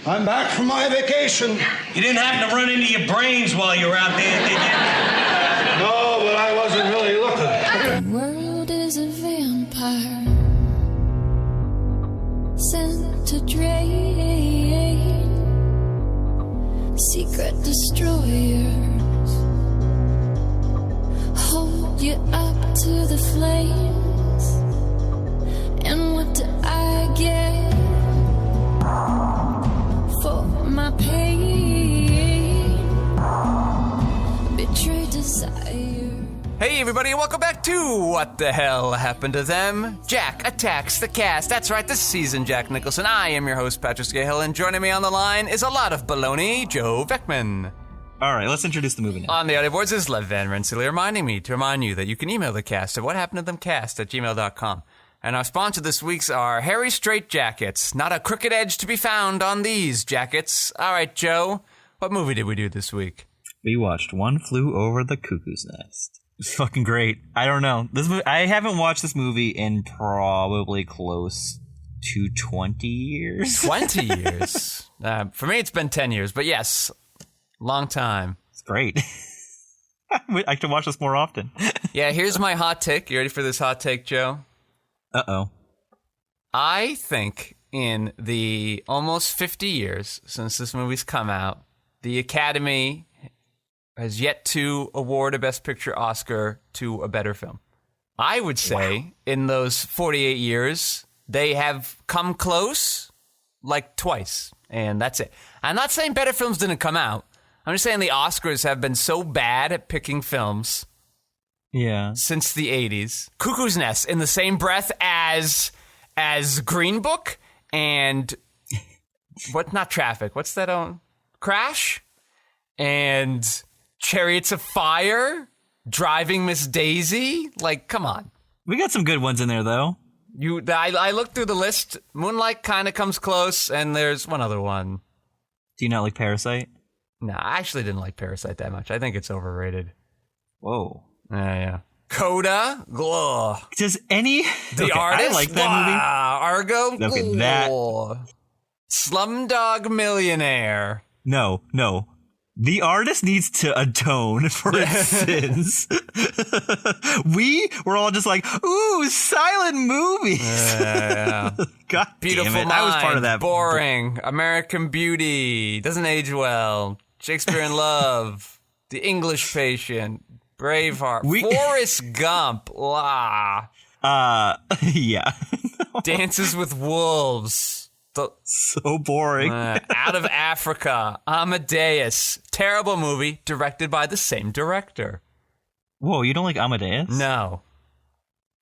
I'm back from my vacation. You didn't happen to run into your brains while you were out there, did you? No, but I wasn't really looking. The world is a vampire sent to drain secret destroyers, hold you up to the flames. And what do I get for my pain? Betrayed desire. Hey everybody, and welcome back to What the Hell Happened to Them? Jack Attacks the Cast. That's right, this season, Jack Nicholson. I am your host, Patrick Skeyhill, and joining me on the line is a lot of baloney, Joe Vekeman. All right, let's introduce the movie now. On the audio boards is Lev Van Rensselaer reminding me to remind you that you can email the cast at whathappenedtothemcast@gmail.com. And our sponsor this week's are Harry Straight Jackets. Not a crooked edge to be found on these jackets. All right, Joe, what movie did we do this week? We watched One Flew Over the Cuckoo's Nest. It's fucking great. I don't know. I haven't watched this movie in probably close to 20 years. 20 years? For me, it's been 10 years, but yes, long time. It's great. I should watch this more often. Yeah, here's my hot take. You ready for this hot take, Joe? Uh-oh. I think in the almost 50 years since this movie's come out, the Academy has yet to award a Best Picture Oscar to a better film. I would say in those 48 years, they have come close like twice, and that's it. I'm not saying better films didn't come out. I'm just saying the Oscars have been so bad at picking films since the 80s. Cuckoo's Nest in the same breath as Green Book and not Traffic. What's that on? Crash and Chariots of Fire, Driving Miss Daisy. Like, come on. We got some good ones in there, though. I looked through the list. Moonlight kind of comes close, and there's one other one. Do you not like Parasite? No, I actually didn't like Parasite that much. I think it's overrated. Whoa. Yeah. Coda? Ugh. Does The Artist? I like that movie. Argo? Okay, that. Slumdog Millionaire. No. The Artist needs to atone for its sins. We were all just like, ooh, silent movies. Yeah. God Beautiful damn it. Mind, I was part of that. Boring, American Beauty, doesn't age well, Shakespeare in Love, The English Patient, Braveheart, Forrest Gump, Yeah. Dances with Wolves. So boring. Out of Africa, Amadeus. Terrible movie, directed by the same director. Whoa, you don't like Amadeus? No.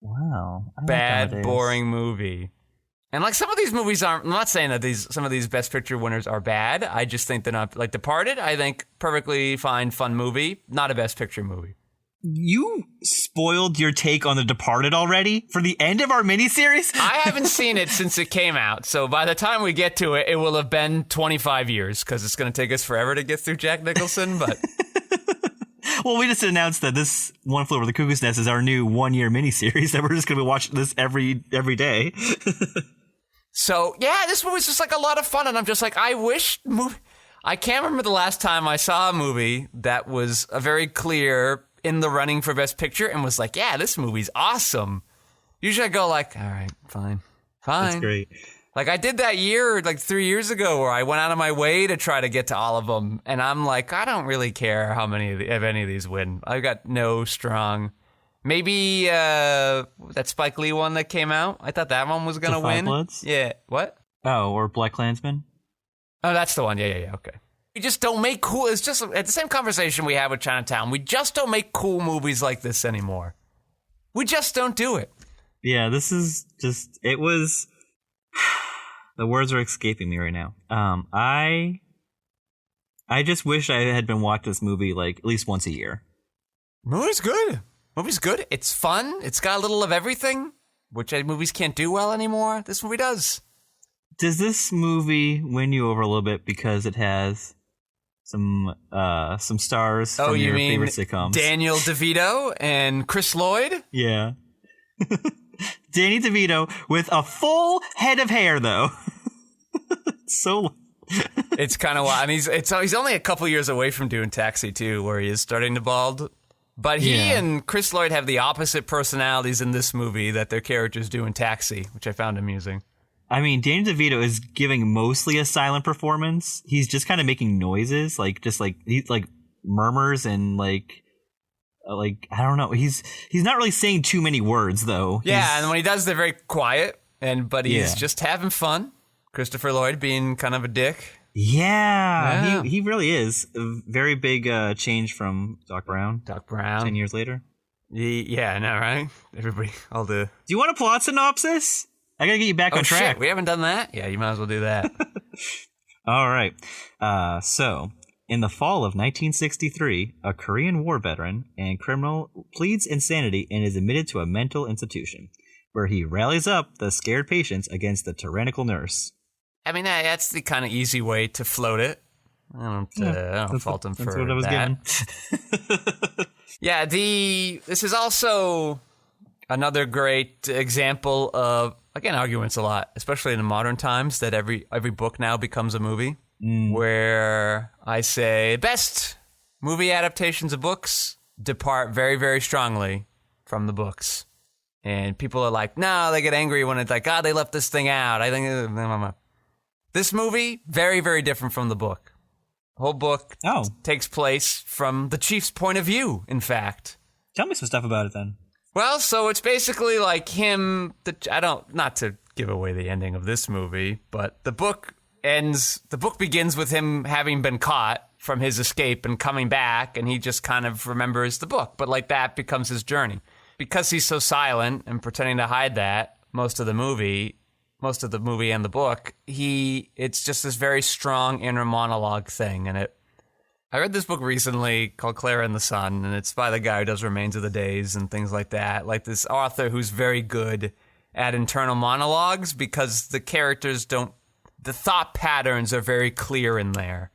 Wow. Bad, boring movie. And like some of these movies aren't, I'm not saying that some of these Best Picture winners are bad. I just think they're not, like Departed, I think perfectly fine, fun movie, not a Best Picture movie. You spoiled your take on The Departed already for the end of our miniseries? I haven't seen it since it came out, so by the time we get to it, it will have been 25 years, because it's going to take us forever to get through Jack Nicholson, but... Well, we just announced that this One Flew Over the Cuckoo's Nest is our new one-year miniseries, that we're just going to be watching this every day. So, yeah, this movie's just like a lot of fun, and I'm just like, I can't remember the last time I saw a movie that was a very clear... in the running for Best Picture and was like, yeah, this movie's awesome. Usually I go like, all right, fine. That's great. Like I did that year, like 3 years ago, where I went out of my way to try to get to all of them. And I'm like, I don't really care how many if any of these win. I've got no strong. Maybe that Spike Lee one that came out. I thought that one was going to win. Bloods? Yeah. What? Oh, or Black Klansman? Oh, that's the one. Yeah. Okay. We just don't make cool. It's just at the same conversation we had with Chinatown. We just don't make cool movies like this anymore. We just don't do it. Yeah, this is just. It was. The words are escaping me right now. I just wish I had been watching this movie like at least once a year. Movie's good. It's fun. It's got a little of everything, which movies can't do well anymore. This movie does. Does this movie win you over a little bit because it has some stars from your favorite sitcoms? Daniel DeVito and Chris Lloyd? Yeah. Danny DeVito with a full head of hair, though. So It's kind of wild. And he's only a couple years away from doing Taxi, too, where he is starting to bald. But he and Chris Lloyd have the opposite personalities in this movie that their characters do in Taxi, which I found amusing. I mean, Danny DeVito is giving mostly a silent performance. He's just kind of making noises, murmurs and like I don't know. He's not really saying too many words though. Yeah, and when he does, they're very quiet. But he's just having fun. Christopher Lloyd being kind of a dick. Yeah. He really is. A very big change from Doc Brown. 10 years later. Yeah, I know, right? Everybody, all the... Do you want a plot synopsis? I gotta get you back on track. Shit, we haven't done that? Yeah, you might as well do that. All right. So, in the fall of 1963, a Korean War veteran and criminal pleads insanity and is admitted to a mental institution, where he rallies up the scared patients against the tyrannical nurse. I mean, that's the kind of easy way to float it. I don't fault him for that. That's what I was given. Yeah, this is also another great example of, again, arguments a lot, especially in the modern times, that every book now becomes a movie. Where I say best movie adaptations of books depart very, very strongly from the books. And people are like, no, they get angry when it's like, they left this thing out. I think this movie, very, very different from the book. The whole book takes place from the chief's point of view, in fact. Tell me some stuff about it then. Well, so it's basically like him, not to give away the ending of this movie, but the book begins with him having been caught from his escape and coming back, and he just kind of remembers the book. But like that becomes his journey. Because he's so silent and pretending to hide that most of the movie and the book, it's just this very strong inner monologue thing. And I read this book recently called Clara and the Sun, and it's by the guy who does Remains of the Days and things like that. Like this author who's very good at internal monologues because the characters the thought patterns are very clear in there.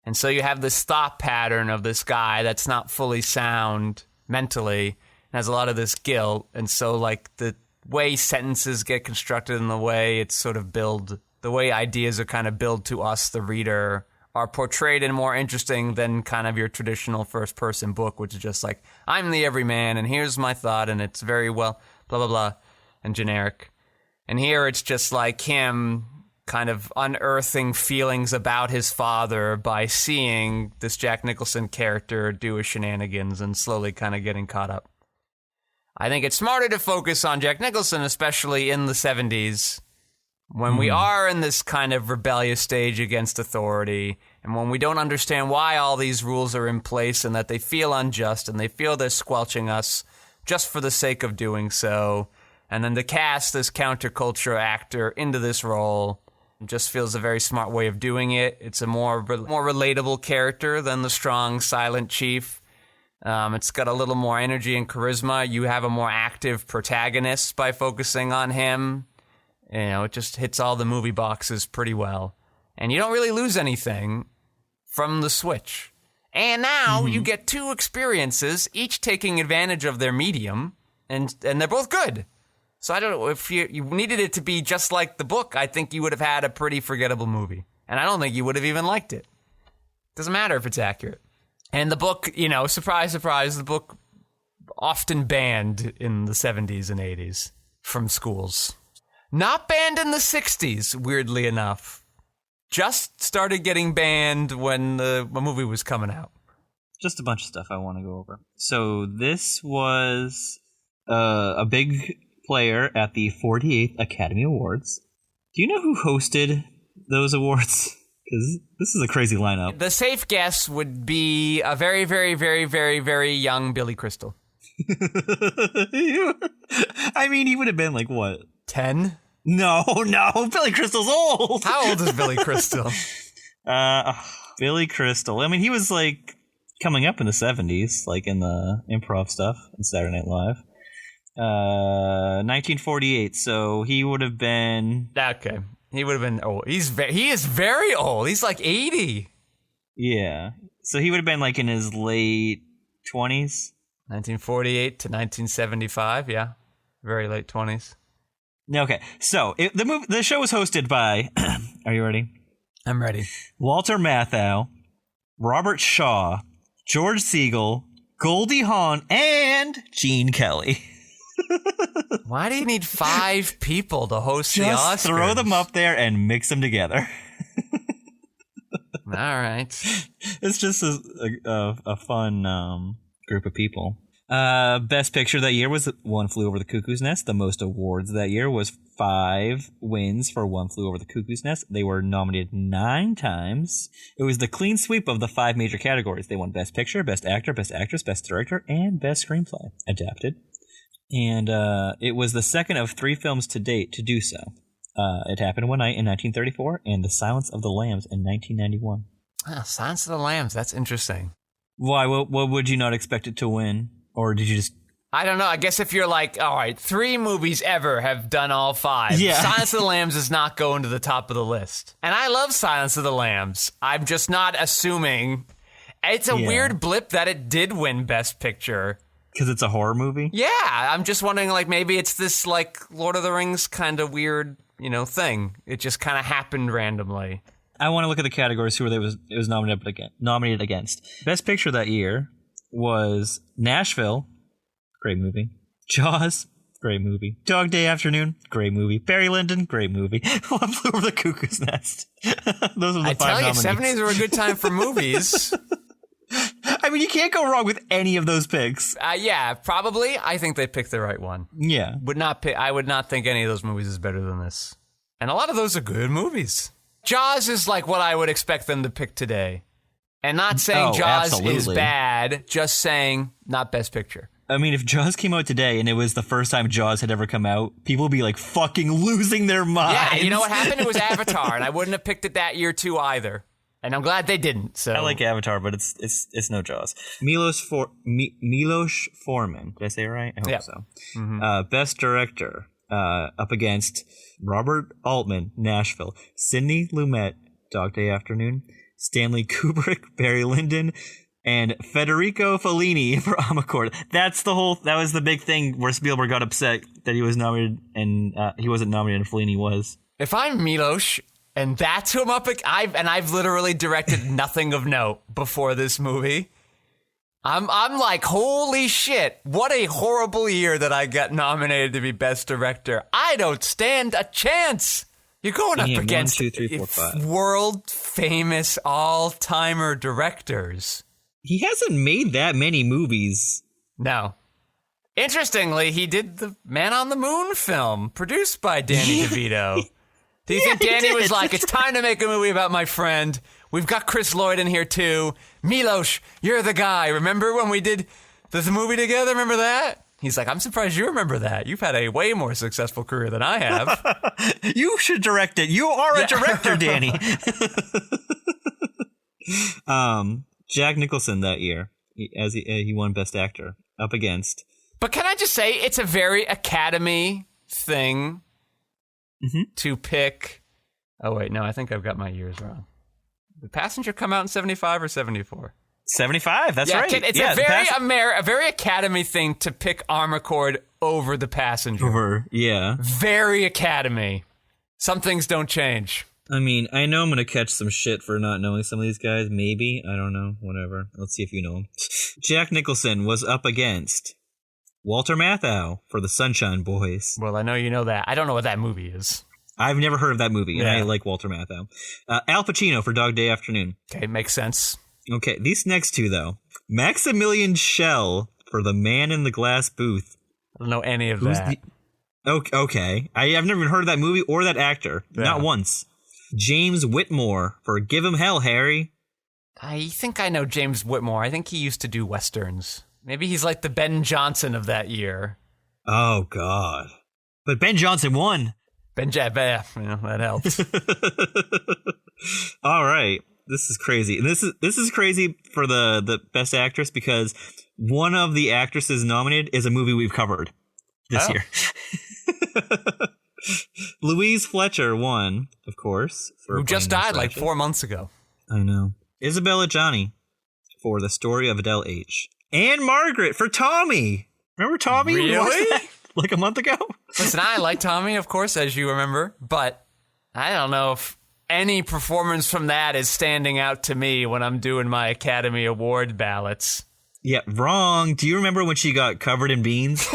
And so you have this thought pattern of this guy that's not fully sound mentally and has a lot of this guilt. And so like the way sentences get constructed and the way it's sort of the way ideas are kind of built to us, the reader, are portrayed in more interesting than kind of your traditional first-person book, which is just like, I'm the everyman, and here's my thought, and it's very well, blah, blah, blah, and generic. And here it's just like him kind of unearthing feelings about his father by seeing this Jack Nicholson character do his shenanigans and slowly kind of getting caught up. I think it's smarter to focus on Jack Nicholson, especially in the 70s, when we are in this kind of rebellious stage against authority, and when we don't understand why all these rules are in place and that they feel unjust and they feel they're squelching us just for the sake of doing so. And then to cast this counterculture actor into this role just feels a very smart way of doing it. It's a more relatable character than the strong, silent chief. It's got a little more energy and charisma. You have a more active protagonist by focusing on him. You know, it just hits all the movie boxes pretty well. And you don't really lose anything from the switch. And now you get two experiences, each taking advantage of their medium, and they're both good. So I don't know, if you needed it to be just like the book, I think you would have had a pretty forgettable movie. And I don't think you would have even liked it. Doesn't matter if it's accurate. And the book, you know, surprise, surprise, the book often banned in the 70s and 80s from schools. Not banned in the 60s, weirdly enough. Just started getting banned when the movie was coming out. Just a bunch of stuff I want to go over. So this was a big player at the 48th Academy Awards. Do you know who hosted those awards? Because this is a crazy lineup. The safe guess would be a very, very, very, very, very young Billy Crystal. I mean, he would have been like, what? 10? No, Billy Crystal's old. How old is Billy Crystal? Billy Crystal. I mean, he was like coming up in the 70s, like in the improv stuff in Saturday Night Live. 1948, so he would have been... Okay, he would have been old. He is very old. He's like 80. Yeah, so he would have been like in his late 20s. 1948 to 1975, yeah. Very late 20s. Okay, so the show was hosted by... Are you ready? I'm ready. Walter Matthau, Robert Shaw, George Siegel, Goldie Hawn, and Gene Kelly. Why do you need 5 people to host the Oscars? Just throw them up there and mix them together. All right. It's just a fun group of people. Best Picture that year was One Flew Over the Cuckoo's Nest. The most awards that year was 5 wins for One Flew Over the Cuckoo's Nest. They were nominated 9 times. It was the clean sweep of the 5 major categories. They won Best Picture, Best Actor, Best Actress, Best Director, and Best Screenplay. Adapted. And it was the second of 3 films to date to do so. It Happened One Night in 1934 and The Silence of the Lambs in 1991. Silence of the Lambs. That's interesting. Why? What would you not expect it to win? Or did you just... I don't know. I guess if you're like, all right, 3 movies ever have done all 5. Yeah. Silence of the Lambs is not going to the top of the list. And I love Silence of the Lambs. I'm just not assuming. It's a weird blip that it did win Best Picture. Because it's a horror movie? Yeah. I'm just wondering, like, maybe it's this, like, Lord of the Rings kind of weird, thing. It just kind of happened randomly. I want to look at the categories who it was nominated against. Best Picture that year was Nashville, great movie. Jaws, great movie. Dog Day Afternoon, great movie. Barry Lyndon, great movie. One Flew Over the Cuckoo's Nest. Those are the 5 nominees. I tell you, 70s were a good time for movies. I mean, you can't go wrong with any of those picks. Yeah, probably. I think they picked the right one. Yeah. I would not think any of those movies is better than this. And a lot of those are good movies. Jaws is like what I would expect them to pick today. And not saying Jaws is bad, just saying not Best Picture. I mean, if Jaws came out today and it was the first time Jaws had ever come out, people would be like fucking losing their minds. Yeah, you know what happened? It was Avatar, and I wouldn't have picked it that year too either. And I'm glad they didn't. So I like Avatar, but it's no Jaws. Milos Forman. Did I say it right? I hope so. Mm-hmm. Best Director up against Robert Altman, Nashville, Sidney Lumet, Dog Day Afternoon, Stanley Kubrick, Barry Lyndon, and Federico Fellini for Amarcord. That was the big thing where Spielberg got upset that he was nominated and he wasn't nominated and Fellini was. If I'm Milos and that's who I'm up against, I've literally directed nothing of note before this movie. I'm like, holy shit, what a horrible year that I got nominated to be Best Director. I don't stand a chance. You're going up against 1, 2, 3, 4, 5. World famous all-timer directors. He hasn't made that many movies. No. Interestingly, he did the Man on the Moon film, produced by Danny DeVito. Do you think Danny was like, it's time to make a movie about my friend? We've got Chris Lloyd in here too. Milos, you're the guy. Remember when we did the movie together? Remember that? He's like, I'm surprised you remember that. You've had a way more successful career than I have. You should direct it. You are a director, Danny. Jack Nicholson that year, he won Best Actor up against. But can I just say, it's a very Academy thing to pick. Oh, wait, no, I think I've got my years wrong. Did Passenger come out in 75 or 74? 75, that's right. It's a very Academy thing to pick Amarcord over The Passenger. Very Academy. Some things don't change. I mean, I know I'm going to catch some shit for not knowing some of these guys. Maybe. I don't know. Whatever. Let's see if you know them. Jack Nicholson was up against Walter Matthau for The Sunshine Boys. Well, I know you know that. I don't know what that movie is. I've never heard of that movie, and I like Walter Matthau. Al Pacino for Dog Day Afternoon. Okay, makes sense. Okay, these next two, though. Maximilian Schell for The Man in the Glass Booth. I don't know any of that. Okay. I've never even heard of that movie or that actor. Yeah. Not once. James Whitmore for Give 'Em Hell, Harry. I think I know James Whitmore. I think he used to do Westerns. Maybe he's like the Ben Johnson of that year. Oh, God. But Ben Johnson won. That helps. All right. This is crazy. And this is crazy for the Best Actress because one of the actresses nominated is a movie we've covered this year. Louise Fletcher won, of course. Who just died like 4 months ago. I know. Isabella Gianni for The Story of Adele H. And Margaret for Tommy. Remember Tommy? Really? Like a month ago? Listen, I like Tommy, of course, as you remember. But I don't know if any performance from that is standing out to me when I'm doing my Academy Award ballots. Yeah, wrong. Do you remember when she got covered in beans?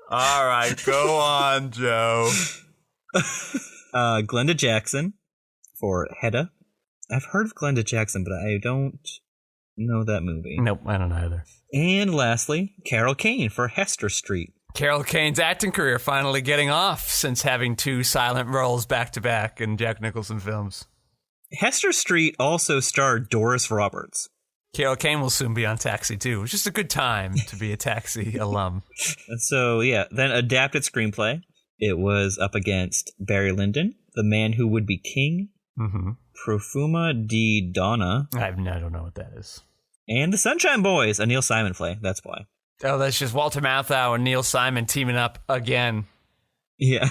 All right, go on, Joe. Glenda Jackson for Hedda. I've heard of Glenda Jackson, but I don't know that movie. Nope, I don't either. And lastly, Carol Kane for Hester Street. Carol Kane's acting career finally getting off since having 2 silent roles back-to-back in Jack Nicholson films. Hester Street also starred Doris Roberts. Carol Kane will soon be on Taxi, too. It's just a good time to be a Taxi alum. And so, yeah, then adapted screenplay. It was up against Barry Lyndon, The Man Who Would Be King, Profuma di Donna. I don't know what that is. And The Sunshine Boys, a Neil Simon play. That's why. Oh, that's just Walter Matthau and Neil Simon teaming up again. Yeah.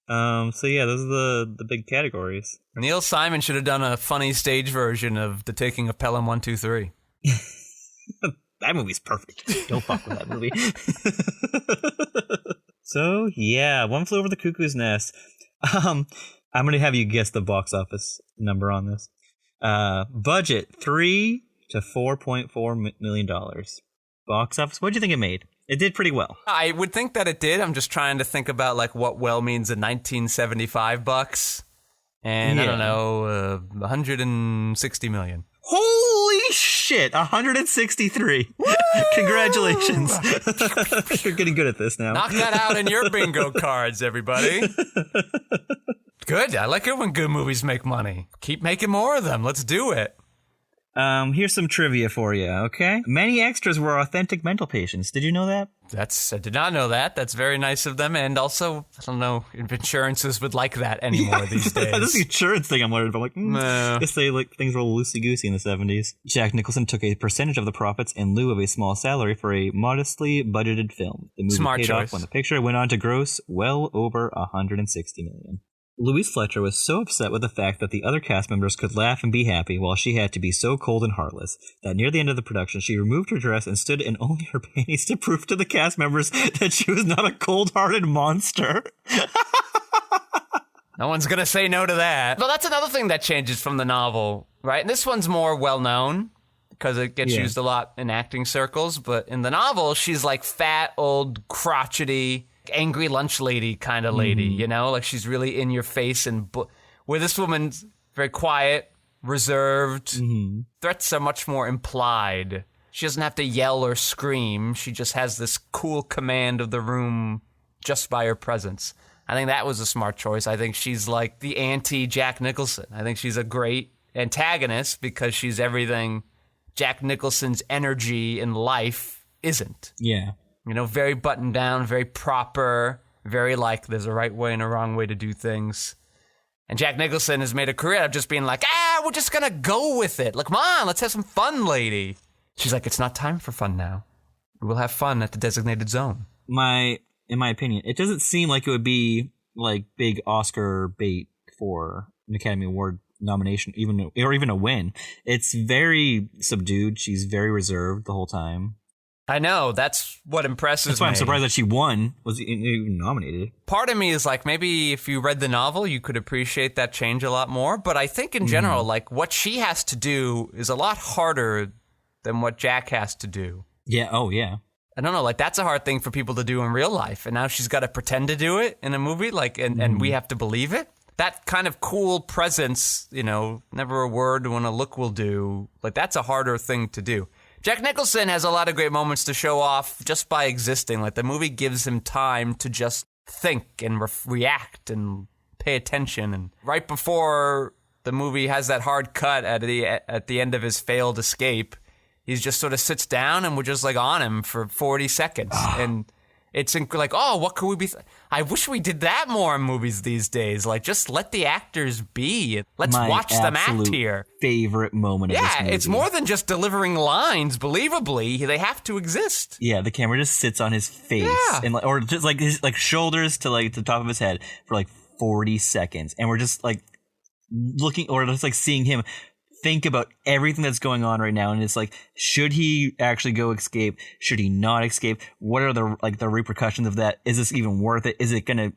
So yeah, those are the big categories. Neil Simon should have done a funny stage version of The Taking of Pelham 1, 2, 3. That movie's perfect. Don't fuck with that movie. So yeah, One Flew Over the Cuckoo's Nest. I'm gonna have you guess the box office number on this. Budget $3 to $4.4 million. Box office. What do you think it made? It did pretty well. I would think that it did. I'm just trying to think about like what well means in 1975 bucks. And I don't know, 160 million. Holy shit, 163. Congratulations. You're getting good at this now. Knock that out in your bingo cards, everybody. Good. I like it when good movies make money. Keep making more of them. Let's do it. Here's some trivia for you, okay? Many extras were authentic mental patients. Did you know that? I did not know that. That's very nice of them. And also, I don't know if insurances would like that anymore these days. This is the insurance thing I'm worried about. Like, No. Guess they like things were a little loosey-goosey in the 70s. Jack Nicholson took a percentage of the profits in lieu of a small salary for a modestly budgeted film. The movie Smart paid choice. off when the picture went on to gross well over $160 million. Louise Fletcher was so upset with the fact that the other cast members could laugh and be happy while she had to be so cold and heartless that near the end of the production she removed her dress and stood in only her panties to prove to the cast members that she was not a cold-hearted monster. No one's going to say no to that. But that's another thing that changes from the novel, right? And this one's more well-known because it gets used a lot in acting circles. But in the novel, she's like fat, old, crotchety, angry lunch lady kind of lady, you know? Like she's really in your face. And where this woman's very quiet, reserved. Threats are much more implied. She doesn't have to yell or scream. She just has this cool command of the room just by her presence. I think that was a smart choice. I think she's like the anti-Jack Nicholson. I think she's a great antagonist because she's everything Jack Nicholson's energy in life isn't. Yeah. You know, very buttoned down, very proper, very like there's a right way and a wrong way to do things. And Jack Nicholson has made a career of just being like, we're just going to go with it. Like, come on, let's have some fun, lady. She's like, it's not time for fun now. We'll have fun at the designated zone. In my opinion, it doesn't seem like it would be like big Oscar bait for an Academy Award nomination, even a win. It's very subdued. She's very reserved the whole time. I know. That's what impresses me. That's why I'm surprised that she won, was even nominated. Part of me is like, maybe if you read the novel, you could appreciate that change a lot more. But I think in general, like what she has to do is a lot harder than what Jack has to do. Yeah. Oh, yeah. I don't know. Like that's a hard thing for people to do in real life. And now she's got to pretend to do it in a movie. Like, and we have to believe it. That kind of cool presence, you know, never a word when a look will do. Like that's a harder thing to do. Jack Nicholson has a lot of great moments to show off just by existing. Like the movie gives him time to just think and react and pay attention. And right before the movie has that hard cut at the end of his failed escape, he just sort of sits down and we're just like on him for 40 seconds. And it's like, oh, what could we be? I wish we did that more in movies these days. Like, just let the actors be. Let's watch them act here. Favorite moment of this movie. Yeah, it's more than just delivering lines. Believably, they have to exist. Yeah, the camera just sits on his face, and or just like his shoulders to like the top of his head for like 40 seconds, and we're just like looking or just like seeing him think about everything that's going on right now, and it's like, should he actually go escape? Should he not escape? What are the repercussions of that? Is this even worth it? Is it gonna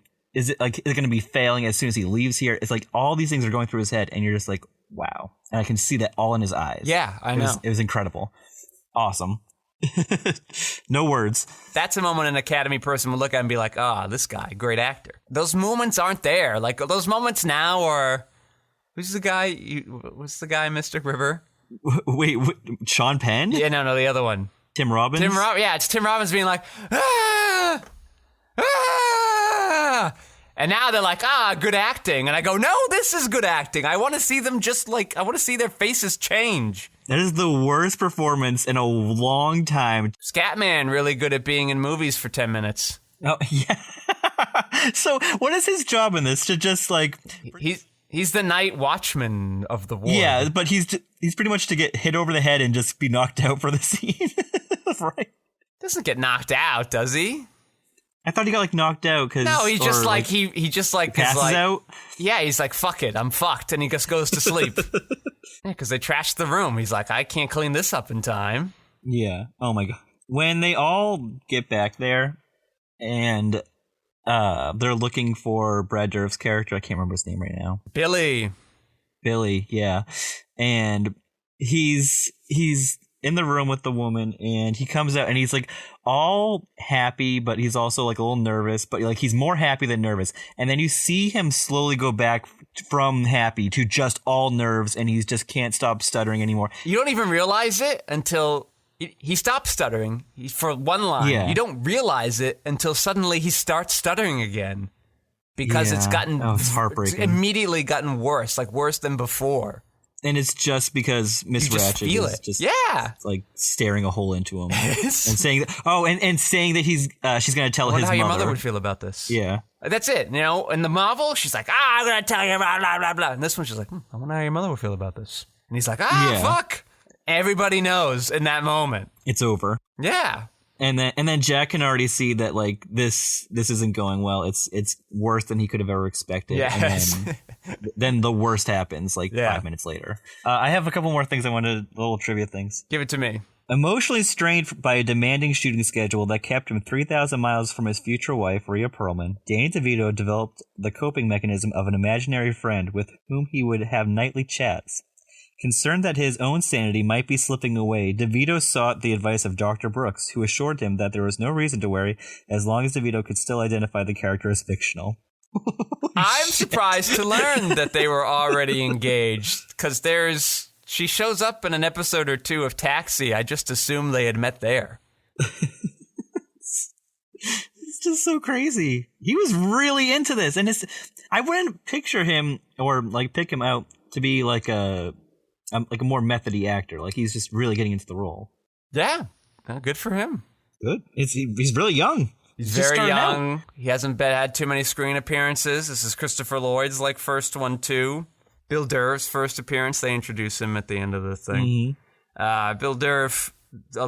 be failing as soon as he leaves here? It's like all these things are going through his head, and you're just like, wow. And I can see that all in his eyes. Yeah, I know. It was incredible. Awesome. No words. That's a moment an Academy person would look at and be like, this guy, great actor. Those moments aren't there. Like, those moments now are... Who's the guy? What's the guy, Mystic River? Wait, Sean Penn? Yeah, no, the other one. Tim Robbins? Yeah, it's Tim Robbins being like, ah! Ah! And now they're like, good acting. And I go, no, this is good acting. I want to see them I want to see their faces change. That is the worst performance in a long time. Scatman really good at being in movies for 10 minutes. Oh, yeah. So what is his job in this? To just like... He's the night watchman of the war. Yeah, but he's pretty much to get hit over the head and just be knocked out for the scene. Right? Doesn't get knocked out, does he? I thought he got like knocked out because no, he just passes out. Yeah, he's like, fuck it, I'm fucked, and he just goes to sleep. Yeah, because they trashed the room. He's like, I can't clean this up in time. Yeah. Oh my god. When they all get back there, and they're looking for Brad Dourif's character. I can't remember his name right now. Billy, yeah, and he's in the room with the woman, and he comes out and he's like all happy, but he's also like a little nervous, but like he's more happy than nervous. And then you see him slowly go back from happy to just all nerves, and he just can't stop stuttering anymore. You don't even realize it until he stops stuttering for one line. Yeah. You don't realize it until suddenly he starts stuttering again, because it's heartbreaking. It's immediately gotten worse, like worse than before. And it's just because Miss Ratched is just like staring a hole into him and saying that, and saying that she's going to tell his mother. How your mother would feel about this. Yeah. That's it. You know, in the Marvel, she's like, I'm going to tell you, blah, blah, blah, blah. And this one, she's like, I wonder how your mother would feel about this. And he's like, fuck. Everybody knows in that moment. It's over. Yeah. And then Jack can already see that like this isn't going well. It's worse than he could have ever expected. Yes. And then the worst happens 5 minutes later. I have a couple more things I wanted, little trivia things. Give it to me. Emotionally strained by a demanding shooting schedule that kept him 3,000 miles from his future wife, Rhea Perlman, Danny DeVito developed the coping mechanism of an imaginary friend with whom he would have nightly chats. Concerned that his own sanity might be slipping away, DeVito sought the advice of Dr. Brooks, who assured him that there was no reason to worry as long as DeVito could still identify the character as fictional. I'm surprised to learn that they were already engaged, because she shows up in an episode or two of Taxi. I just assumed they had met there. It's just so crazy. He was really into this, and I wouldn't picture him or like pick him out to be like a more methody actor. Like he's just really getting into the role. Yeah, good for him. Good. He's really young. He's very young. Out. He hasn't had too many screen appearances. This is Christopher Lloyd's first one too. Bill Durf's first appearance. They introduce him at the end of the thing. Mm-hmm. Bill Durf,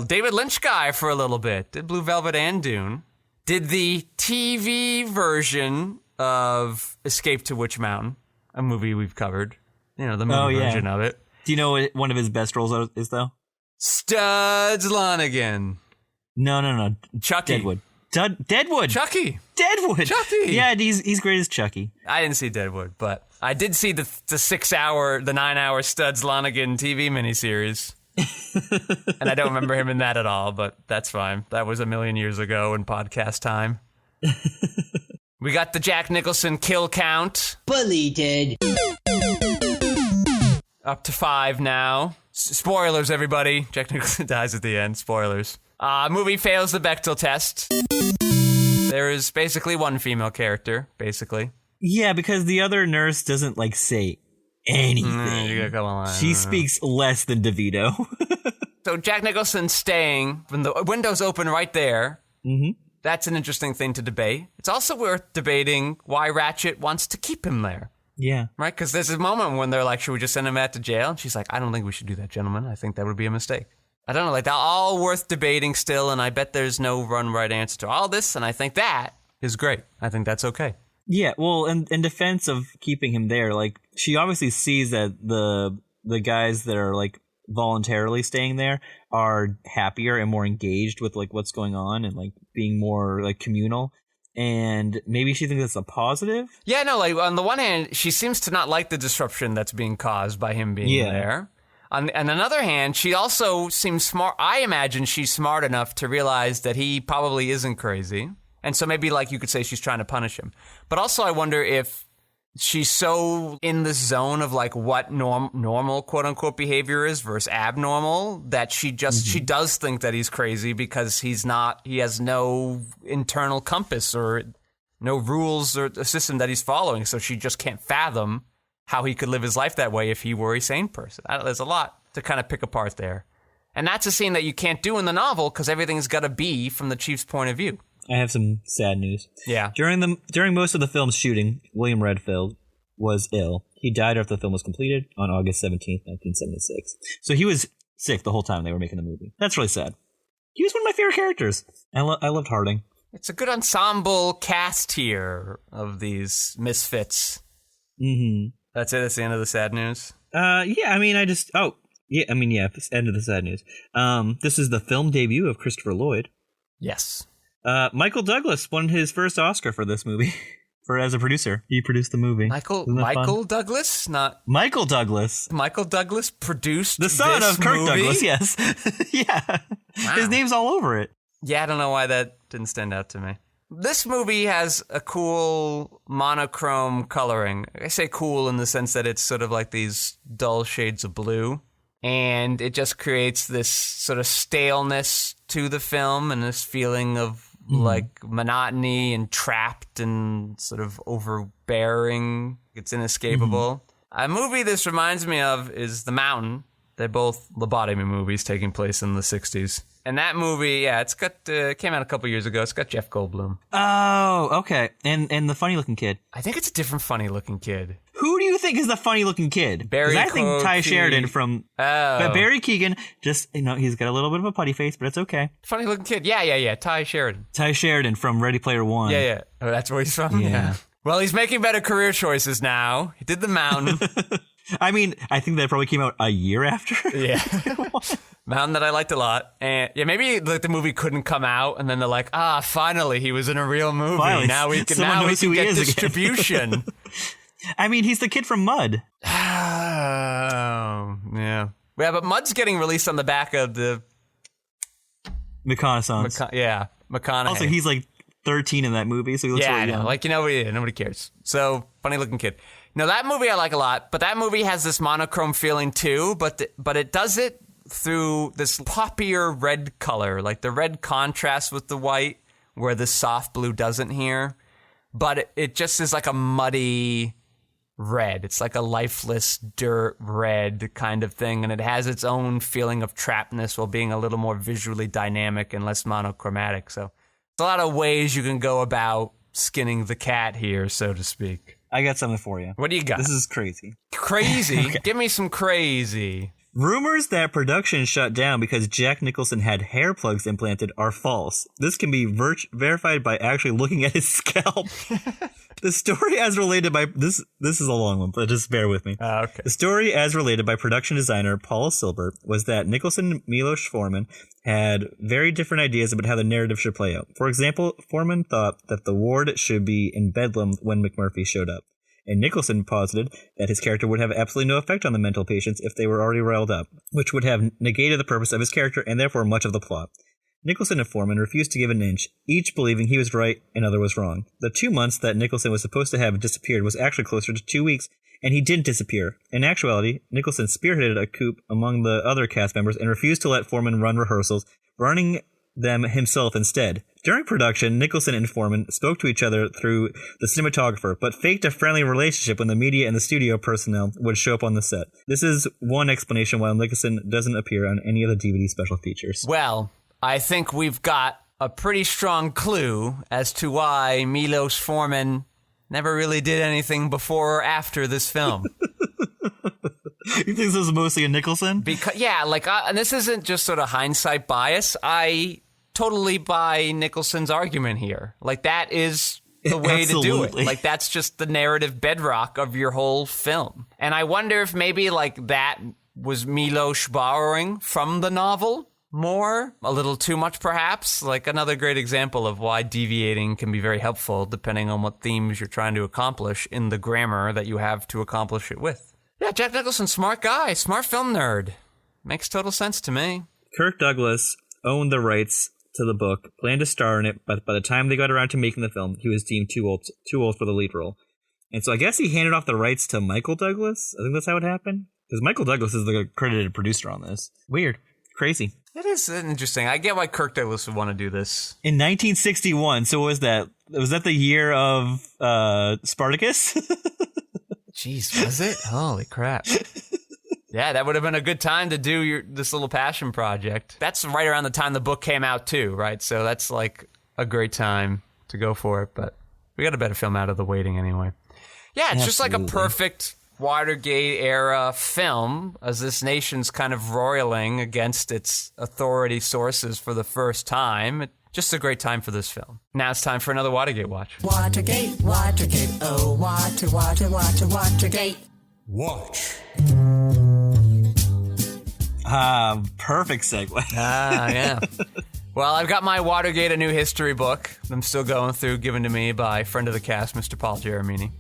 David Lynch guy for a little bit. Did Blue Velvet and Dune. Did the TV version of Escape to Witch Mountain, a movie we've covered. You know, the movie version of it. Do you know what one of his best roles is, though? Studs Lonigan. No. Chucky. Deadwood. Chucky. Deadwood. Chucky. Yeah, he's great as Chucky. I didn't see Deadwood, but I did see the 9-hour Studs Lonigan TV miniseries. And I don't remember him in that at all, but that's fine. That was a million years ago in podcast time. We got the Jack Nicholson kill count. Bully dead. Up to 5 now. Spoilers, everybody. Jack Nicholson dies at the end. Spoilers. Movie fails the Bechdel test. There is basically one female character, basically. Yeah, because the other nurse doesn't, say anything. She speaks less than DeVito. So Jack Nicholson's staying when the window's open right there. Mm-hmm. That's an interesting thing to debate. It's also worth debating why Ratched wants to keep him there. Yeah. Right? Because there's a moment when they're like, should we just send him back to jail? And she's like, I don't think we should do that, gentlemen. I think that would be a mistake. I don't know. They're all worth debating still, and I bet there's no right answer to all this, and I think that is great. I think that's okay. Yeah, well, in defense of keeping him there, she obviously sees that the the guys that are like voluntarily staying there are happier and more engaged with like what's going on and like being more like communal. And maybe she thinks that's a positive. Yeah, no, like on the one hand, she seems to not like the disruption that's being caused by him being there. On another hand, she also seems smart. I imagine she's smart enough to realize that he probably isn't crazy. And so maybe like you could say she's trying to punish him. But also I wonder if she's so in the zone of like what normal quote unquote behavior is versus abnormal that she does think that he's crazy because he has no internal compass or no rules or a system that he's following. So she just can't fathom how he could live his life that way if he were a sane person. There's a lot to kind of pick apart there. And that's a scene that you can't do in the novel because everything's got to be from the chief's point of view. I have some sad news. Yeah. During most of the film's shooting, William Redfield was ill. He died after the film was completed on August 17th, 1976. So he was sick the whole time they were making the movie. That's really sad. He was one of my favorite characters. I loved Harding. It's a good ensemble cast here of these misfits. Mm-hmm. That's it? That's the end of the sad news? Yeah, I mean, this end of the sad news. This is the film debut of Christopher Lloyd. Yes. Michael Douglas won his first Oscar for this movie. As a producer. He produced the movie. Michael Douglas? Not Michael Douglas. Michael Douglas produced the son this of Kirk movie? Douglas, yes. Yeah. Wow. His name's all over it. Yeah, I don't know why that didn't stand out to me. This movie has a cool monochrome coloring. I say cool in the sense that it's sort of like these dull shades of blue. And it just creates this sort of staleness to the film and this feeling of like monotony and trapped and sort of overbearing. It's inescapable. A movie this reminds me of is The Mountain. They're both lobotomy movies taking place in the 60s. And that movie, yeah, it's got came out a couple years ago. It's got Jeff Goldblum. Oh, okay. And the funny-looking kid. I think it's a different funny-looking kid. Who do you think is the funny-looking kid? Barry I think Ty Keoghan. Sheridan from... But Barry Keoghan, just, he's got a little bit of a putty face, but it's okay. Funny-looking kid. Yeah. Ty Sheridan. Ty Sheridan from Ready Player One. Yeah. Oh, that's where he's from? Yeah. Well, he's making better career choices now. He did The Mountain. I mean, I think that probably came out a year after. Yeah. Mountain that I liked a lot. And yeah, maybe like the movie couldn't come out and then they're like, finally he was in a real movie. Finally, now we can get distribution. I mean, he's the kid from Mud. Oh, yeah. Yeah, but Mud's getting released on the back of the McConaissance. McConaughey. Also, he's like 13 in that movie, so he looks really young. Like, nobody cares. So, funny looking kid. No, that movie I like a lot, but that movie has this monochrome feeling too, but it does it through this poppier red color, like the red contrasts with the white, where the soft blue doesn't here. But it just is like a muddy red. It's like a lifeless dirt red kind of thing, and it has its own feeling of trappedness while being a little more visually dynamic and less monochromatic. So, there's a lot of ways you can go about skinning the cat here, so to speak. I got something for you. What do you got? This is crazy. Crazy? Okay. Give me some crazy. Rumors that production shut down because Jack Nicholson had hair plugs implanted are false. This can be verified by actually looking at his scalp. The story as related by... This is a long one, but just bear with me. Okay. The story as related by production designer Paula Silber was that Nicholson and Milos Forman had very different ideas about how the narrative should play out. For example, Forman thought that the ward should be in Bedlam when McMurphy showed up. And Nicholson posited that his character would have absolutely no effect on the mental patients if they were already riled up, which would have negated the purpose of his character and therefore much of the plot. Nicholson and Forman refused to give an inch, each believing he was right and other was wrong. The 2 months that Nicholson was supposed to have disappeared was actually closer to 2 weeks, and he didn't disappear. In actuality, Nicholson spearheaded a coup among the other cast members and refused to let Forman run rehearsals, running them himself instead. During production, Nicholson and Forman spoke to each other through the cinematographer, but faked a friendly relationship when the media and the studio personnel would show up on the set. This is one explanation why Nicholson doesn't appear on any of the DVD special features. Well, I think we've got a pretty strong clue as to why Milos Forman never really did anything before or after this film. You think this is mostly a Nicholson? Because and this isn't just sort of hindsight bias. I totally buy Nicholson's argument here. Like, that is the way to do it. Absolutely. Like, that's just the narrative bedrock of your whole film. And I wonder if maybe, like, that was Milos borrowing from the novel more, a little too much perhaps. Like, another great example of why deviating can be very helpful depending on what themes you're trying to accomplish in the grammar that you have to accomplish it with. Yeah, Jack Nicholson, smart guy, smart film nerd. Makes total sense to me. Kirk Douglas owned the rights to the book, planned to star in it, but by the time they got around to making the film, he was deemed too old for the lead role. And so I guess he handed off the rights to Michael Douglas. I think that's how it happened. Because Michael Douglas is the credited producer on this. Weird. Crazy. It is interesting. I get why Kirk Douglas would want to do this. In 1961, so was that the year of Spartacus? Jeez, was it? Holy crap. Yeah, that would have been a good time to do this little passion project. That's right around the time the book came out too, right? So that's like a great time to go for it, but we got a better film out of the waiting anyway. Yeah, it's just like a perfect Watergate era film as this nation's kind of roiling against its authority sources for the first time. Just a great time for this film. Now it's time for another Watergate watch. Watergate, Watergate, oh, Watergate. Watch. Perfect segue. Yeah. Well, I've got my Watergate, A New History book I'm still going through, given to me by friend of the cast, Mr. Paul Jeremini.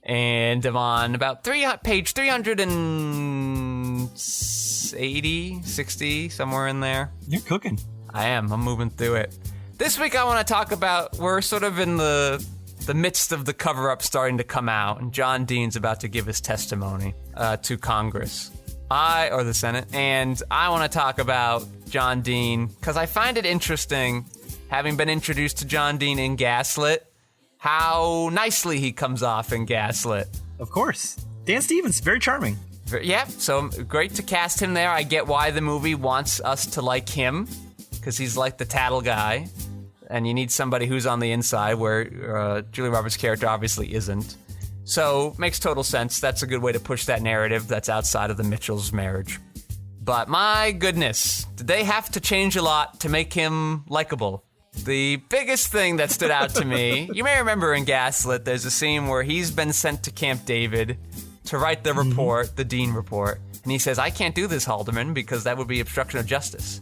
And I'm on about page 380, 60, somewhere in there. You're cooking. I am. I'm moving through it. This week I want to talk about, we're sort of in the midst of the cover-up starting to come out, and John Dean's about to give his testimony to Congress. Or the Senate. And I want to talk about John Dean, because I find it interesting, having been introduced to John Dean in Gaslit, how nicely he comes off in Gaslit. Of course. Dan Stevens, very charming. Yeah, so great to cast him there. I get why the movie wants us to like him, because he's like the tattle guy, and you need somebody who's on the inside, where Julia Roberts' character obviously isn't. So, makes total sense. That's a good way to push that narrative that's outside of the Mitchells' marriage. But my goodness, did they have to change a lot to make him likable? The biggest thing that stood out to me, you may remember in Gaslit, there's a scene where he's been sent to Camp David to write the report, the Dean report. And he says, I can't do this, Haldeman, because that would be obstruction of justice.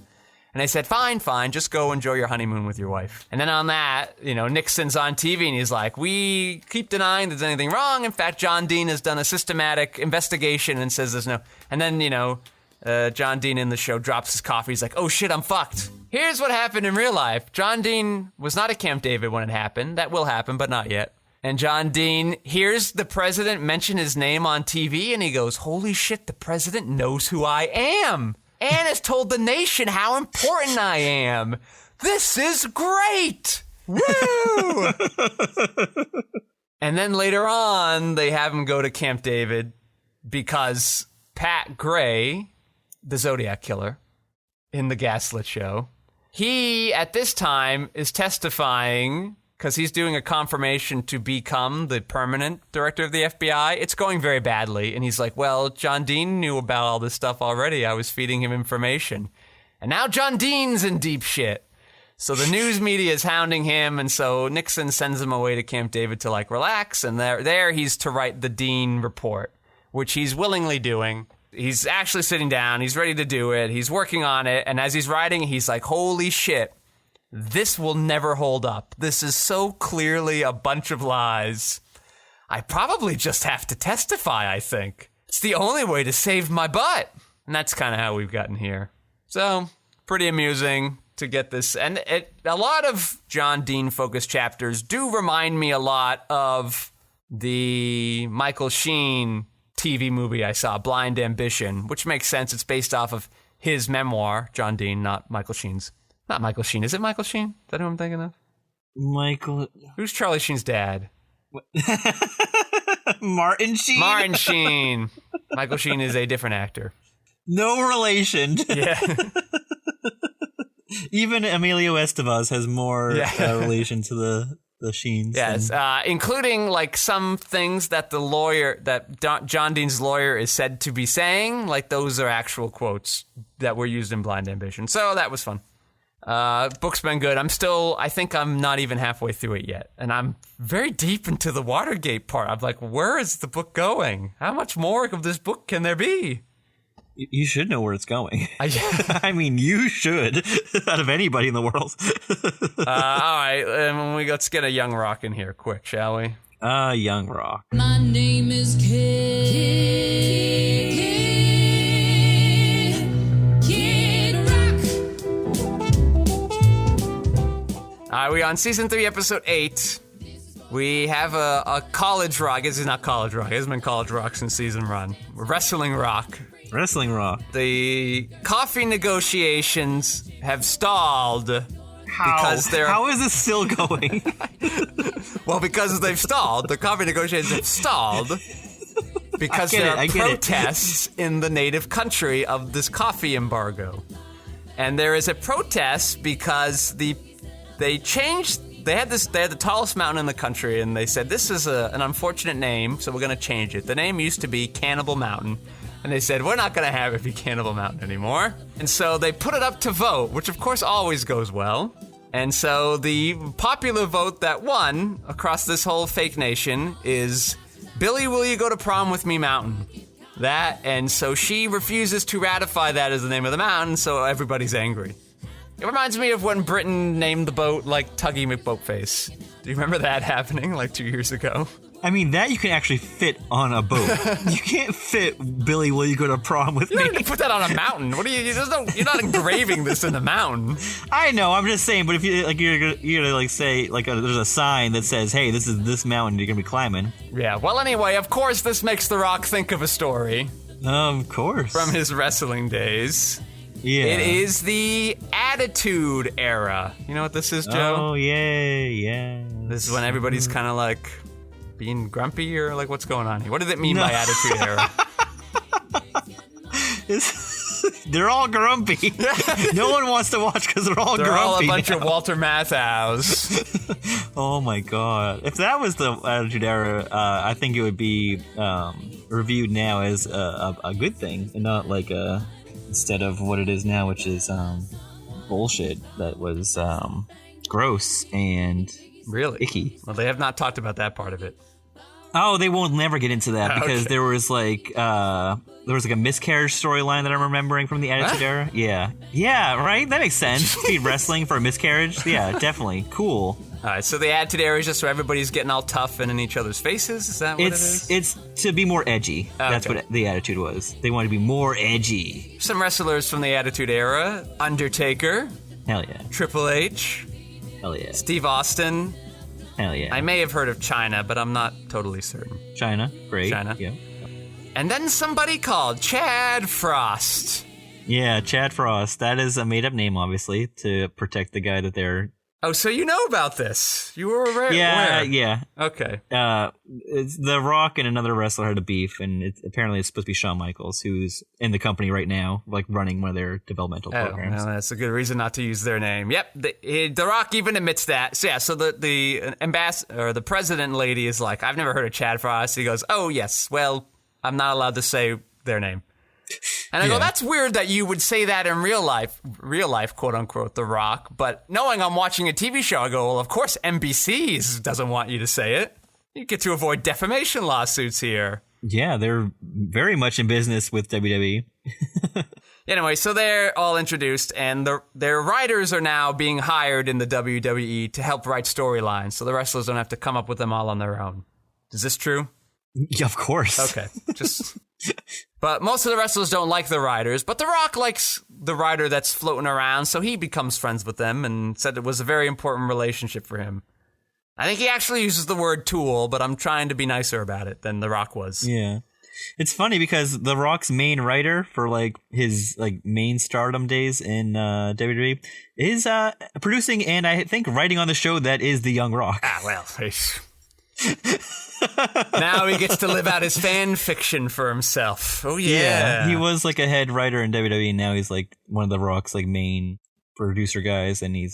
And they said, fine, just go enjoy your honeymoon with your wife. And then on that, Nixon's on TV and he's like, we keep denying there's anything wrong. In fact, John Dean has done a systematic investigation and says there's no... And then, John Dean in the show drops his coffee. He's like, oh shit, I'm fucked. Here's what happened in real life. John Dean was not at Camp David when it happened. That will happen, but not yet. And John Dean hears the president mention his name on TV and he goes, holy shit, the president knows who I am. And has told the nation how important I am. This is great! Woo! And then later on, they have him go to Camp David because Pat Gray, the Zodiac killer, in the Gaslit show, he, at this time, is testifying because he's doing a confirmation to become the permanent director of the FBI. It's going very badly. And he's like, well, John Dean knew about all this stuff already. I was feeding him information. And now John Dean's in deep shit. So the news media is hounding him. And so Nixon sends him away to Camp David to relax. And there he's to write the Dean report, which he's willingly doing. He's actually sitting down. He's ready to do it. He's working on it. And as he's writing, he's like, holy shit. This will never hold up. This is so clearly a bunch of lies. I probably just have to testify, I think. It's the only way to save my butt. And that's kind of how we've gotten here. So, pretty amusing to get this. And a lot of John Dean-focused chapters do remind me a lot of the Michael Sheen TV movie I saw, Blind Ambition, which makes sense. It's based off of his memoir, John Dean, not Michael Sheen's. Not Michael Sheen. Is it Michael Sheen? Is that who I'm thinking of? Michael. Who's Charlie Sheen's dad? Martin Sheen? Martin Sheen. Michael Sheen is a different actor. No relation. Yeah. Even Emilio Estevez has more relation to the Sheens. Yes, including some things that John Dean's lawyer is said to be saying. Those are actual quotes that were used in Blind Ambition. So that was fun. Book's been good. I think I'm not even halfway through it yet. And I'm very deep into the Watergate part. I'm like, where is the book going? How much more of this book can there be? You should know where it's going. I mean, you should, out of anybody in the world. All right, let's get a Young Rock in here quick, shall we? Young Rock. My name is Kid Rock. All right, we're on season 3, episode 8. We have a college rock. This is not college rock. It hasn't been college rock since season 1. Wrestling rock. Wrestling Rock. The coffee negotiations have stalled because How is this still going? Well, because they've stalled. The coffee negotiations have stalled because there are protests in the native country of this coffee embargo. And there is a protest because they had the tallest mountain in the country, and they said this is an unfortunate name, so we're going to change it. The name used to be Cannibal Mountain. And they said, we're not going to have it be Cannibal Mountain anymore. And so they put it up to vote, which of course always goes well. And so the popular vote that won across this whole fake nation is Billy, Will You Go to Prom With Me Mountain. And so she refuses to ratify that as the name of the mountain, so everybody's angry. It reminds me of when Britain named the boat like Tuggy McBoatface. Do you remember that happening like 2 years ago? I mean, that you can actually fit on a boat. You can't fit Billy, Will You Go to Prom With Me? You can put that on a mountain. What are you're not engraving this in a mountain. I know, I'm just saying, but if you're gonna like say, like there's a sign that says, hey, this is this mountain you're gonna be climbing. Yeah, well anyway, of course this makes The Rock think of a story. Of course. From his wrestling days. Yeah. It is the Attitude Era. You know what this is, Joe? Oh, yeah. This is when everybody's kind of like being grumpy, or like what's going on here? What does it mean by Attitude Era? They're all grumpy. No one wants to watch because they're all grumpy. They're all a bunch now. of Walter Matthau's. Oh my god. If that was the Attitude Era, I think it would be reviewed now as a good thing, and not like instead of what it is now, which is bullshit that was gross and really icky. Well, they have not talked about that part of it. Oh, they won't never get into that because Okay. there was like a miscarriage storyline that I'm remembering from the Attitude Era. Yeah, right. That makes sense. Speed wrestling for a miscarriage. Yeah, definitely cool. All right, so the Attitude Era is just where everybody's getting all tough and in each other's faces. Is that what it is? It's to be more edgy. That's Okay. what the attitude was. They wanted to be more edgy. Some wrestlers from the Attitude Era: Undertaker, Hell yeah. Triple H, Hell yeah. Steve Austin. Hell yeah. I may have heard of China, but I'm not totally certain. China. Great. China. Yeah. And then somebody called Chad Frost. Yeah, Chad Frost. That is a made-up name, obviously, to protect the guy that they're... Oh, so you know about this. You were aware. Yeah. Okay. It's The Rock and another wrestler had a beef, and apparently it's supposed to be Shawn Michaels, who's in the company right now, like running one of their developmental programs. Well, that's a good reason not to use their name. Yep, the Rock even admits that. So yeah, so the ambassador or the president lady is like, I've never heard of Chad Frost. He goes, oh yes, well, I'm not allowed to say their name. And I go, that's weird that you would say that in real life, quote unquote, The Rock. But knowing I'm watching a TV show, I go, well, of course NBC doesn't want you to say it. You get to avoid defamation lawsuits here. Yeah, they're very much in business with WWE. Anyway, so they're all introduced, and their writers are now being hired in the WWE to help write storylines, so the wrestlers don't have to come up with them all on their own. Is this true? Yeah, of course. Okay, But most of the wrestlers don't like the writers, but The Rock likes the writer that's floating around, so he becomes friends with them and said it was a very important relationship for him. I think he actually uses the word tool, but I'm trying to be nicer about it than The Rock was. Yeah. It's funny because The Rock's main writer for like his like main stardom days in WWE is producing and I think writing on the show that is The Young Rock. Ah, well, now he gets to live out his fan fiction for himself. Oh, yeah. He was like a head writer in WWE, and now he's like one of The Rock's like main producer guys, and he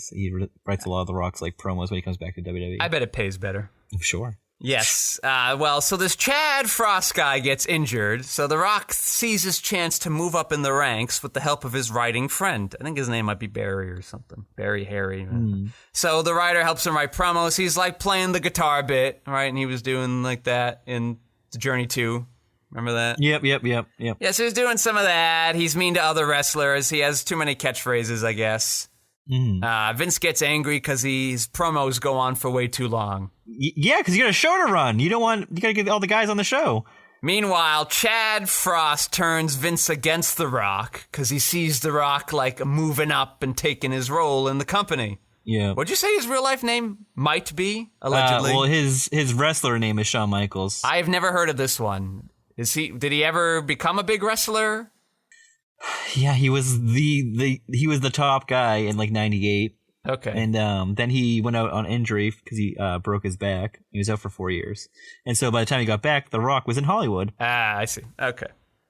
writes a lot of The Rock's like promos when he comes back to WWE. I bet it pays better. Sure. Yes. So this Chad Frost guy gets injured, so The Rock sees his chance to move up in the ranks with the help of his writing friend. I think his name might be Barry or something. Barry Harry. So the writer helps him write promos. He's like playing the guitar bit, right? And he was doing like that in Journey 2. Remember that? Yep. Yeah, so he's doing some of that. He's mean to other wrestlers. He has too many catchphrases, I guess. Vince gets angry because his promos go on for way too long. Yeah, because you got a show to run. You got to get all the guys on the show. Meanwhile, Chad Frost turns Vince against The Rock because he sees The Rock like moving up and taking his role in the company. Yeah. What'd you say his real life name might be, allegedly? His wrestler name is Shawn Michaels. I've never heard of this one. Did he ever become a big wrestler? Yeah, he was the top guy in like 98. Okay. And then he went out on injury because he broke his back. He was out for 4 years. And so by the time he got back, The Rock was in Hollywood. Ah, I see. Okay.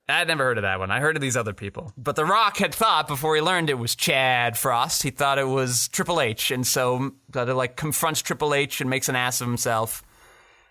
I'd never heard of that one. I heard of these other people. But The Rock had thought before he learned it was Chad Frost, he thought it was Triple H. And so like confronts Triple H and makes an ass of himself.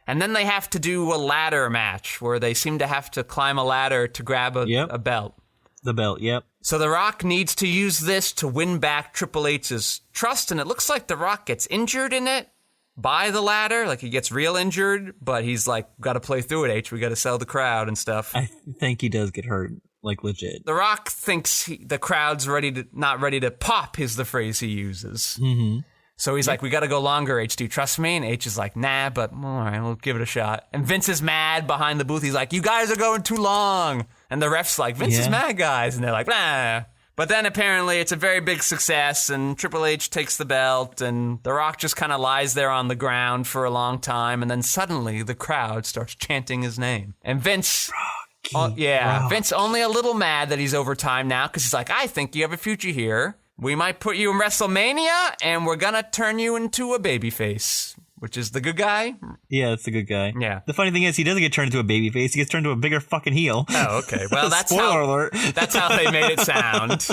And then they have to do a ladder match where they seem to have to climb a ladder to grab a belt. The belt, yep. So The Rock needs to use this to win back Triple H's trust, and it looks like The Rock gets injured in it by the ladder. Like, he gets real injured, but he's like, got to play through it, H. We got to sell the crowd and stuff. I think he does get hurt, like, legit. The Rock thinks the crowd's not ready to pop, is the phrase he uses. Mm-hmm. So he's like, we got to go longer, H. Do you trust me? And H is like, nah, but all right, we'll give it a shot. And Vince is mad behind the booth. He's like, you guys are going too long. And the ref's like, Vince is mad, guys. And they're like, nah. But then apparently it's a very big success, and Triple H takes the belt, and The Rock just kind of lies there on the ground for a long time, and then suddenly the crowd starts chanting his name. And Vince... Vince only a little mad that he's over time now, because he's like, I think you have a future here. We might put you in WrestleMania, and we're gonna turn you into a babyface, which is the good guy. Yeah, that's the good guy. Yeah. The funny thing is, he doesn't get turned into a babyface. He gets turned into a bigger fucking heel. Oh, okay. Well, that's Spoiler alert. That's how they made it sound.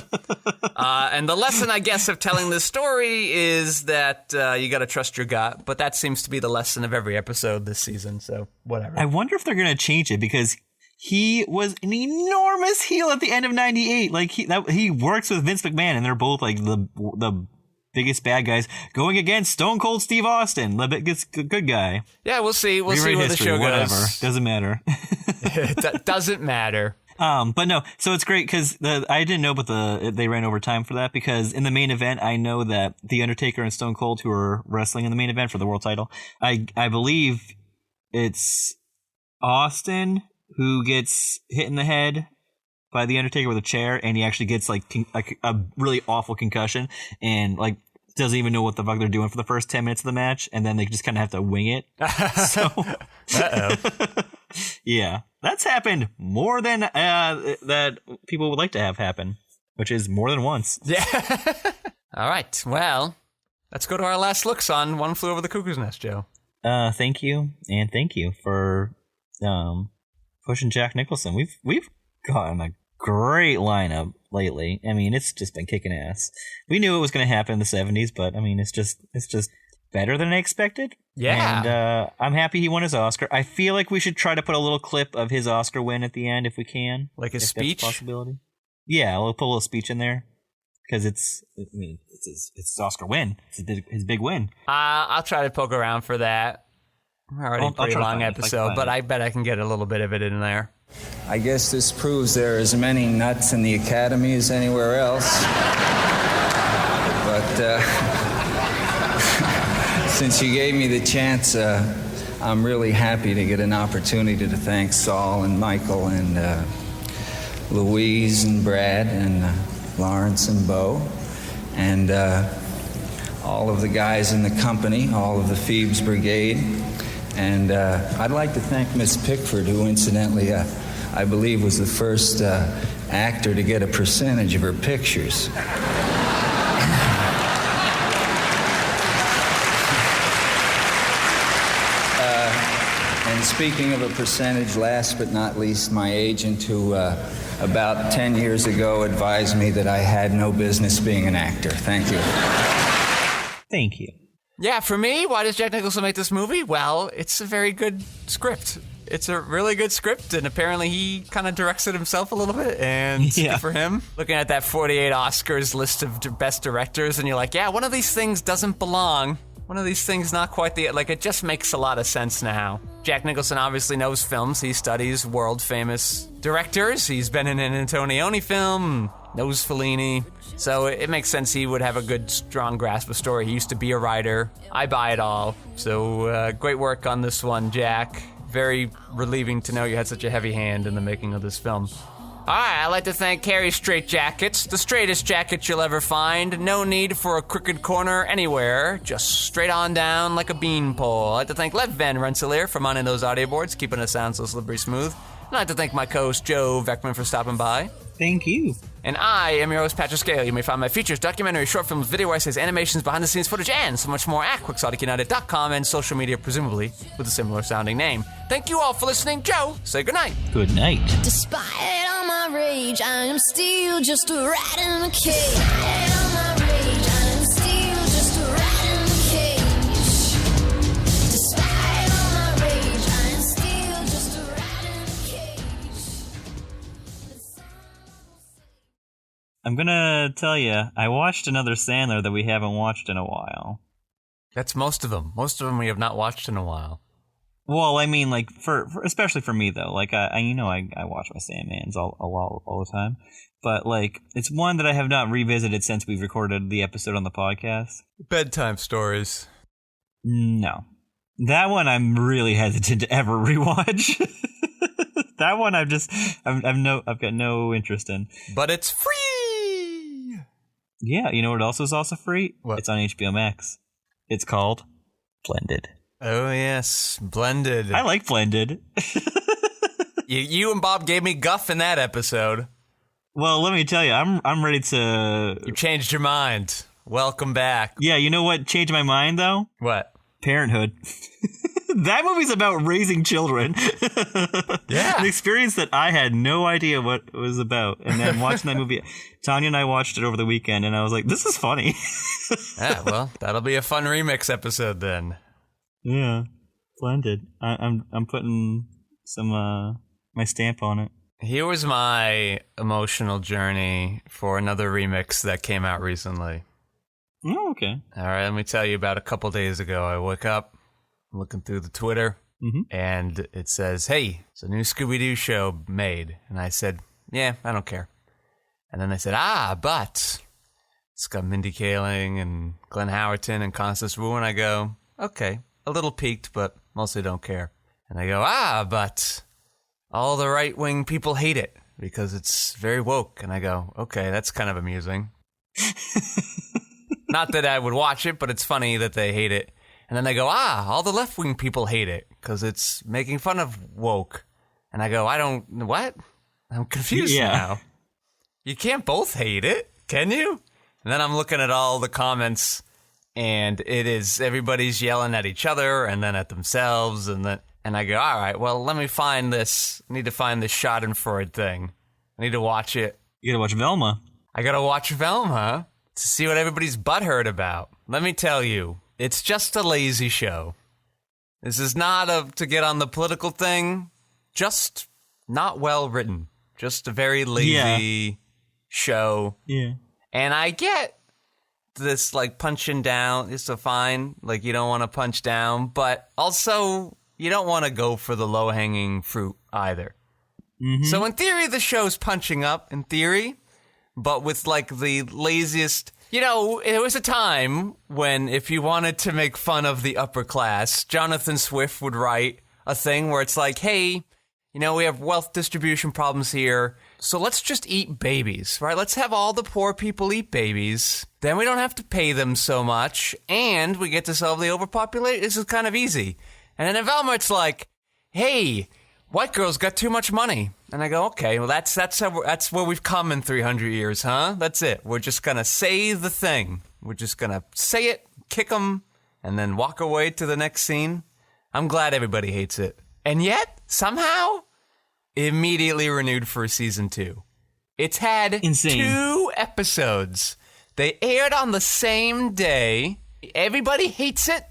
And the lesson, I guess, of telling this story is that you got to trust your gut. But that seems to be the lesson of every episode this season. So whatever. I wonder if they're gonna change it, because he was an enormous heel at the end of 98. Like, he works with Vince McMahon, and they're both like the biggest bad guys going against Stone Cold Steve Austin, the biggest good guy. Yeah, we'll see. We'll see where the show goes. Doesn't matter. Doesn't matter. But no, so it's great because I didn't know about they ran over time for that, because in the main event, I know that The Undertaker and Stone Cold, who are wrestling in the main event for the world title, I believe it's Austin who gets hit in the head by The Undertaker with a chair, and he actually gets like a really awful concussion, and like doesn't even know what the fuck they're doing for the first 10 minutes of the match, and then they just kind of have to wing it. So, yeah, that's happened more than that people would like to have happen, which is more than once. Yeah. All right. Well, let's go to our last looks on One Flew Over the Cuckoo's Nest, Joe. Thank you, and thank you for pushing Jack Nicholson. We've gotten a great lineup lately. I mean, it's just been kicking ass. We knew it was going to happen in the 70s, but I mean, it's just better than I expected. Yeah. And I'm happy he won his Oscar. I feel like we should try to put a little clip of his Oscar win at the end if we can. Like his speech? That's a possibility. Yeah, we'll put a little speech in there, because it's his Oscar win. It's his big win. I'll try to poke around for that. Already a pretty long episode, but I bet I can get a little bit of it in there. I guess this proves there are as many nuts in the Academy as anywhere else. But since you gave me the chance, I'm really happy to get an opportunity to thank Saul and Michael and Louise and Brad and Lawrence and Bo and all of the guys in the company, all of the Phoebes Brigade. And I'd like to thank Miss Pickford, who incidentally I believe was the first actor to get a percentage of her pictures. And speaking of a percentage, last but not least, my agent, who about 10 years ago advised me that I had no business being an actor. Thank you. Thank you. Yeah, for me, why does Jack Nicholson make this movie? Well, it's a very good script. It's a really good script, and apparently he kind of directs it himself a little bit, and good for him. Looking at that 48 Oscars list of best directors, and you're like, yeah, one of these things doesn't belong. One of these things not quite it just makes a lot of sense now. Jack Nicholson obviously knows films. He studies world-famous directors. He's been in an Antonioni film, knows Fellini. So it makes sense he would have a good, strong grasp of story. He used to be a writer. I buy it all. So great work on this one, Jack. Very relieving to know you had such a heavy hand in the making of this film. All right, I'd like to thank Carrie Straight Jackets, the straightest jacket you'll ever find. No need for a crooked corner anywhere, just straight on down like a beanpole. I'd like to thank Lev Van Rensselaer for mounting those audio boards, keeping us sound so slippery smooth. I'd like to thank my co-host Joe Vekeman for stopping by. Thank you. And I am your host, Patrick Scale. You may find my features, documentaries, short films, video essays, animations, behind-the-scenes footage, and so much more at QuixoticUnited.com and social media, presumably with a similar-sounding name. Thank you all for listening. Joe, say goodnight. Good night. Despite all my rage, I am still just a rat in a cage. Despite all my rage, I am still just a rat in a cage. Despite all my rage, I am still just a rat in a cage. I'm gonna tell you, I watched another Sandler that we haven't watched in a while. That's most of them. Most of them we have not watched in a while. Well, I mean, like, for especially for me, though. Like, I watch my Sandmans all the time. But, like, it's one that I have not revisited since we've recorded the episode on the podcast. Bedtime stories. No. That one I'm really hesitant to ever rewatch. That one I've got no interest in. But it's free! Yeah, you know what else is also free? What? It's on HBO Max. It's called Blended. Oh, yes. Blended. I like Blended. You and Bob gave me guff in that episode. Well, let me tell you, I'm ready to... You changed your mind. Welcome back. Yeah, you know what changed my mind, though? What? Parenthood. That movie's about raising children. Yeah. An experience that I had no idea what it was about. And then watching that movie, Tanya and I watched it over the weekend, and I was like, this is funny. Yeah, well, that'll be a fun remix episode then. Yeah, Blended. I'm putting some my stamp on it. Here was my emotional journey for another remix that came out recently. Oh, okay. All right, let me tell you about a couple days ago. I woke up, looking through the Twitter, and it says, hey, it's a new Scooby-Doo show made. And I said, yeah, I don't care. And then they said, but it's got Mindy Kaling and Glenn Howerton and Constance Wu. And I go, okay. A little peaked, but mostly don't care. And I go, but all the right-wing people hate it because it's very woke. And I go, okay, that's kind of amusing. Not that I would watch it, but it's funny that they hate it. And then they go, all the left-wing people hate it because it's making fun of woke. And I go, what? I'm confused now. You can't both hate it, can you? And then I'm looking at all the comments, and it is everybody's yelling at each other and then at themselves, and I go, all right, well, let me find this. I need to find this Schadenfreude thing. I need to watch it. You gotta watch Velma. I gotta watch Velma to see what everybody's butthurt about. Let me tell you, it's just a lazy show. This is not to get on the political thing. Just not well written. Just a very lazy show. Yeah. And I get this, like, punching down is so fine. Like, you don't want to punch down, but also you don't want to go for the low-hanging fruit either. Mm-hmm. So in theory, the show's punching up, in theory, but with, like, the laziest... You know, there was a time when if you wanted to make fun of the upper class, Jonathan Swift would write a thing where it's like, hey, you know, we have wealth distribution problems here, so let's just eat babies, right? Let's have all the poor people eat babies. Then we don't have to pay them so much, and we get to solve the overpopulation. This is kind of easy. And then in Velma, it's like, hey, white girls got too much money. And I go, okay, well, that's where we've come in 300 years, huh? That's it. We're just going to say the thing. We're just going to say it, kick them, and then walk away to the next scene. I'm glad everybody hates it. And yet, somehow, immediately renewed for season 2. It's had 2 episodes. They aired on the same day, everybody hates it.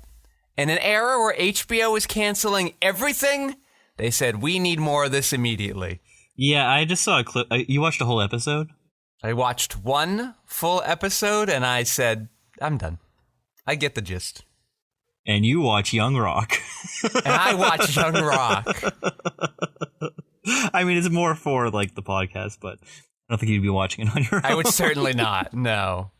In an era where HBO is canceling everything, they said, we need more of this immediately. Yeah, I just saw a clip. You watched a whole episode? I watched one full episode, and I said, I'm done. I get the gist. And you watch Young Rock. And I watch Young Rock. I mean, it's more for, like, the podcast, but I don't think you'd be watching it on your own. I would certainly not, no.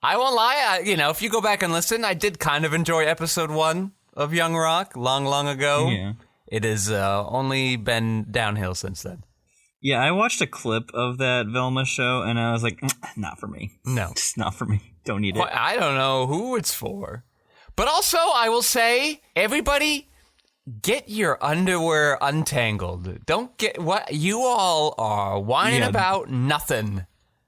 I won't lie, if you go back and listen, I did kind of enjoy episode 1 of Young Rock long ago. Yeah. It has only been downhill since then. Yeah, I watched a clip of that Velma show, and I was like, not for me. No. Just not for me. Don't need it. I don't know who it's for. But also, I will say, everybody, get your underwear untangled. Don't get what you all are whining about nothing.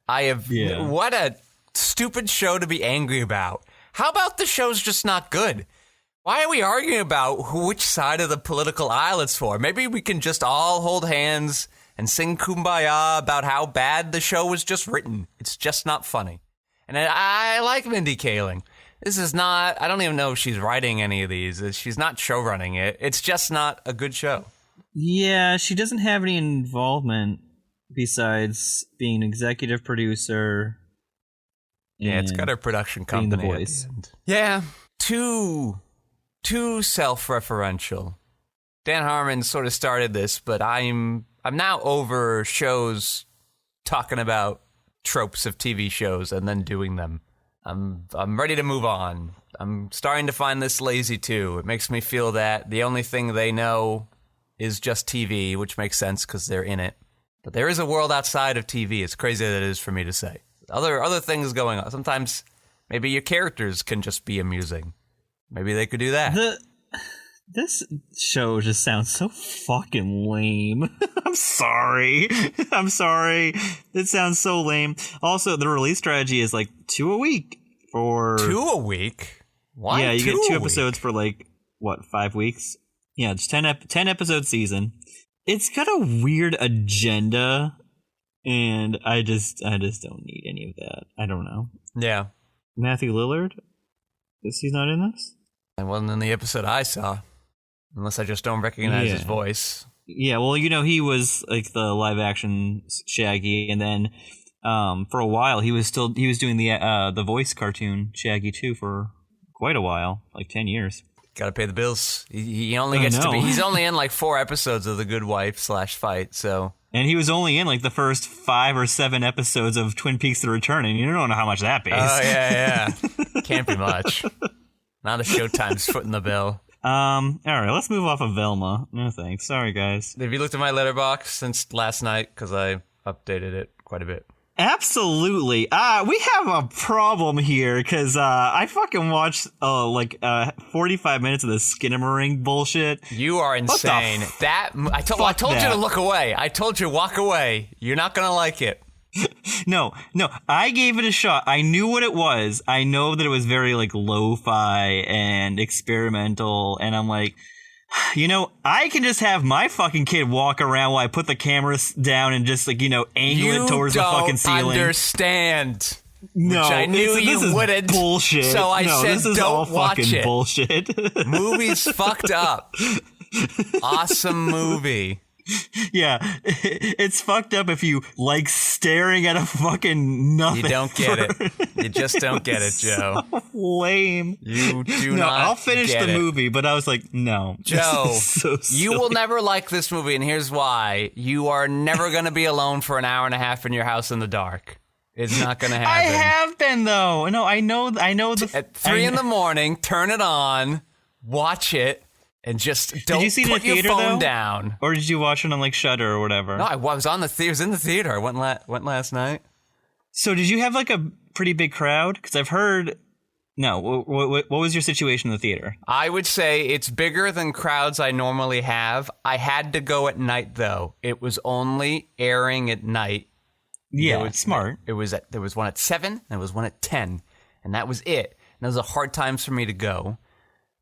What a stupid show to be angry about. How about the show's just not good? Why are we arguing about which side of the political aisle it's for? Maybe we can just all hold hands and sing Kumbaya about how bad the show was just written. It's just not funny. And I like Mindy Kaling. This is not, I don't even know if she's writing any of these. She's not showrunning it. It's just not a good show. Yeah, she doesn't have any involvement besides being an executive producer. Yeah, it's got her production company. The voice. Yeah, too self-referential. Dan Harmon sort of started this, but I'm now over shows talking about tropes of TV shows and then doing them. I'm ready to move on. I'm starting to find this lazy too. It makes me feel that the only thing they know is just TV, which makes sense because they're in it. But there is a world outside of TV. It's crazy that it is for me to say. Other things going on. Sometimes maybe your characters can just be amusing. Maybe they could do that. This show just sounds so fucking lame. I'm sorry. It sounds so lame. Also, the release strategy is like 2 a week for 2 a week. Why? Yeah, you get 2 episodes week? for like 5 weeks. Yeah, it's 10 episode season. It's got a weird agenda. And I just don't need any of that. I don't know. Yeah. Matthew Lillard? He's not in this? I wasn't in the episode I saw. Unless I just don't recognize his voice. Yeah, well, he was like the live action Shaggy, and then for a while he was doing the voice cartoon Shaggy too for quite a while, like 10 years. Got to pay the bills. He only gets to be. He's only in like 4 episodes of The Good Wife /Fight, so. And he was only in like the first 5 or 7 episodes of Twin Peaks: The Return, and you don't know how much that pays. Oh yeah. Can't be much. Now the Showtime's footing the bill. All right, let's move off of Velma. No thanks. Sorry, guys. Have you looked at my letterbox since last night? Because I updated it quite a bit. Absolutely. We have a problem here because I fucking watched 45 minutes of this Skinamarink bullshit. You are insane. I told you to look away. I told you walk away. You're not gonna like it. No. I gave it a shot. I knew what it was. I know that it was very like lo-fi and experimental, and I'm like, I can just have my fucking kid walk around while I put the cameras down and just angle it towards the fucking ceiling. You don't understand. No, which I knew you wouldn't. Bullshit. So I said, this is don't all watch fucking it. Bullshit. Movie's fucked up. Awesome movie. Yeah, it's fucked up if you like staring at a fucking nothing. You don't get it. You just don't get it, Joe. So lame. You do not. I'll finish the movie, but I was like, no, Joe. So you will never like this movie, and here's why: you are never going to be alone for an hour and a half in your house in the dark. It's not going to happen. I have been though. No, I know. At 3 in the morning, turn it on, watch it. And just don't did you see it put in the theater, your phone though? Down. Or did you watch it on like Shudder or whatever? No, I was in the theater. I went last night. So did you have like a pretty big crowd? Because I've heard. No, what was your situation in the theater? I would say it's bigger than crowds I normally have. I had to go at night though. It was only airing at night. Yeah, it's smart. There was one at 7 and there was one at 10, and that was it. And those are hard times for me to go.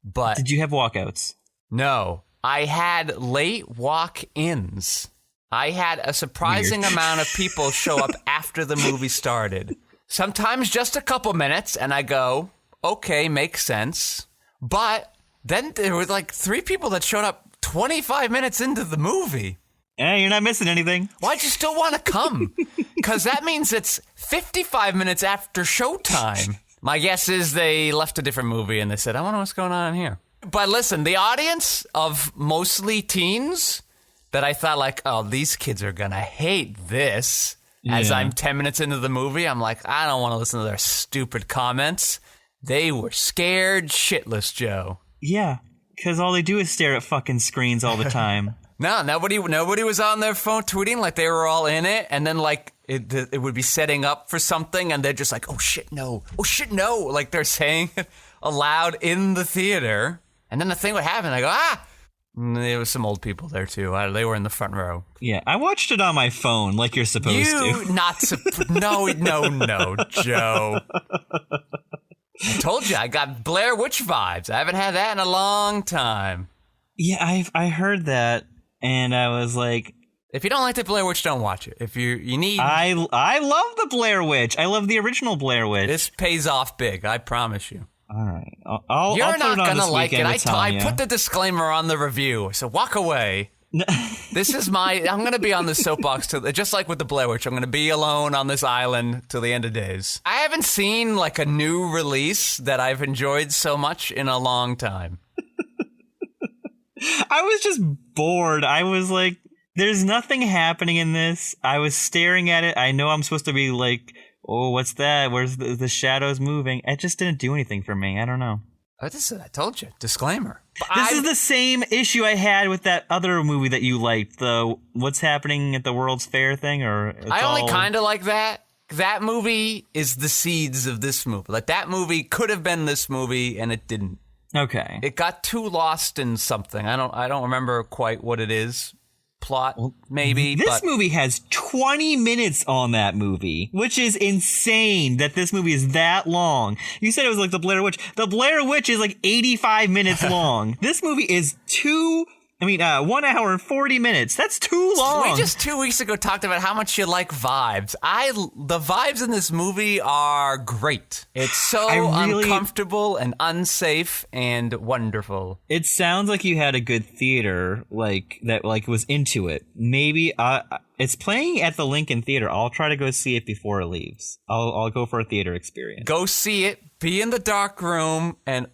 But did you have walkouts? No, I had late walk-ins. I had a surprising amount of people show up after the movie started. Sometimes just a couple minutes, and I go, okay, makes sense. But then there were like 3 people that showed up 25 minutes into the movie. Hey, you're not missing anything. Why'd you still want to come? Because that means it's 55 minutes after showtime. My guess is they left a different movie and they said, I wonder what's going on here. But listen, the audience of mostly teens that I thought like, oh, these kids are going to hate this. As I'm 10 minutes into the movie, I'm like, I don't want to listen to their stupid comments. They were scared shitless, Joe. Yeah, because all they do is stare at fucking screens all the time. No, nobody was on their phone tweeting like they were all in it, and then like it would be setting up for something, and they're just like, oh shit, no, like they're saying it aloud in the theater, and then the thing would happen. I go, And there was some old people there too. They were in the front row. Yeah, I watched it on my phone, like you're supposed to. No, Joe. I told you, I got Blair Witch vibes. I haven't had that in a long time. Yeah, I heard that. And I was like, if you don't like the Blair Witch, don't watch it. If you need, I love the Blair Witch. I love the original Blair Witch. This pays off big. I promise you. All right, I'll You're put not it on gonna this like it. weekend, I put the disclaimer on the review, so walk away. This is I'm gonna be on the soapbox just like with the Blair Witch. I'm gonna be alone on this island till the end of days. I haven't seen like a new release that I've enjoyed so much in a long time. I was just bored. I was like, there's nothing happening in this. I was staring at it. I know I'm supposed to be like, oh, what's that? Where's the shadows moving? It just didn't do anything for me. I don't know. I told you. Disclaimer. This is the same issue I had with that other movie that you liked, the What's Happening at the World's Fair thing. I only kind of like that. That movie is the seeds of this movie. Like, that movie could have been this movie, and it didn't. Okay. It got too lost in something. I don't remember quite what it is. Plot, maybe. This movie has 20 minutes on that movie, which is insane that this movie is that long. You said it was like the Blair Witch. The Blair Witch is like 85 minutes long. This movie is 1 hour and 40 minutes. That's too long. We just 2 weeks ago talked about how much you like vibes. The vibes in this movie are great. It's so uncomfortable and unsafe and wonderful. It sounds like you had a good theater, that was into it. Maybe it's playing at the Lincoln Theater. I'll try to go see it before it leaves. I'll go for a theater experience. Go see it. Be in the dark room and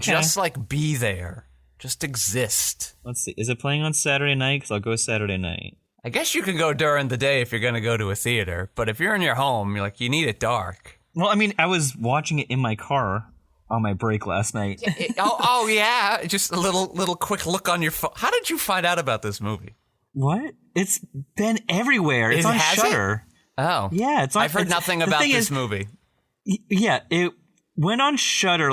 just be there. Just exist. Let's see. Is it playing on Saturday night? Because I'll go Saturday night. I guess you can go during the day if you're going to go to a theater. But if you're in your home, you need it dark. Well, I was watching it in my car on my break last night. Yeah. Just a little quick look on your phone. How did you find out about this movie? What? It's been everywhere. It's on Shudder. Oh. Yeah. I've heard nothing about this movie. Yeah. It went on Shudder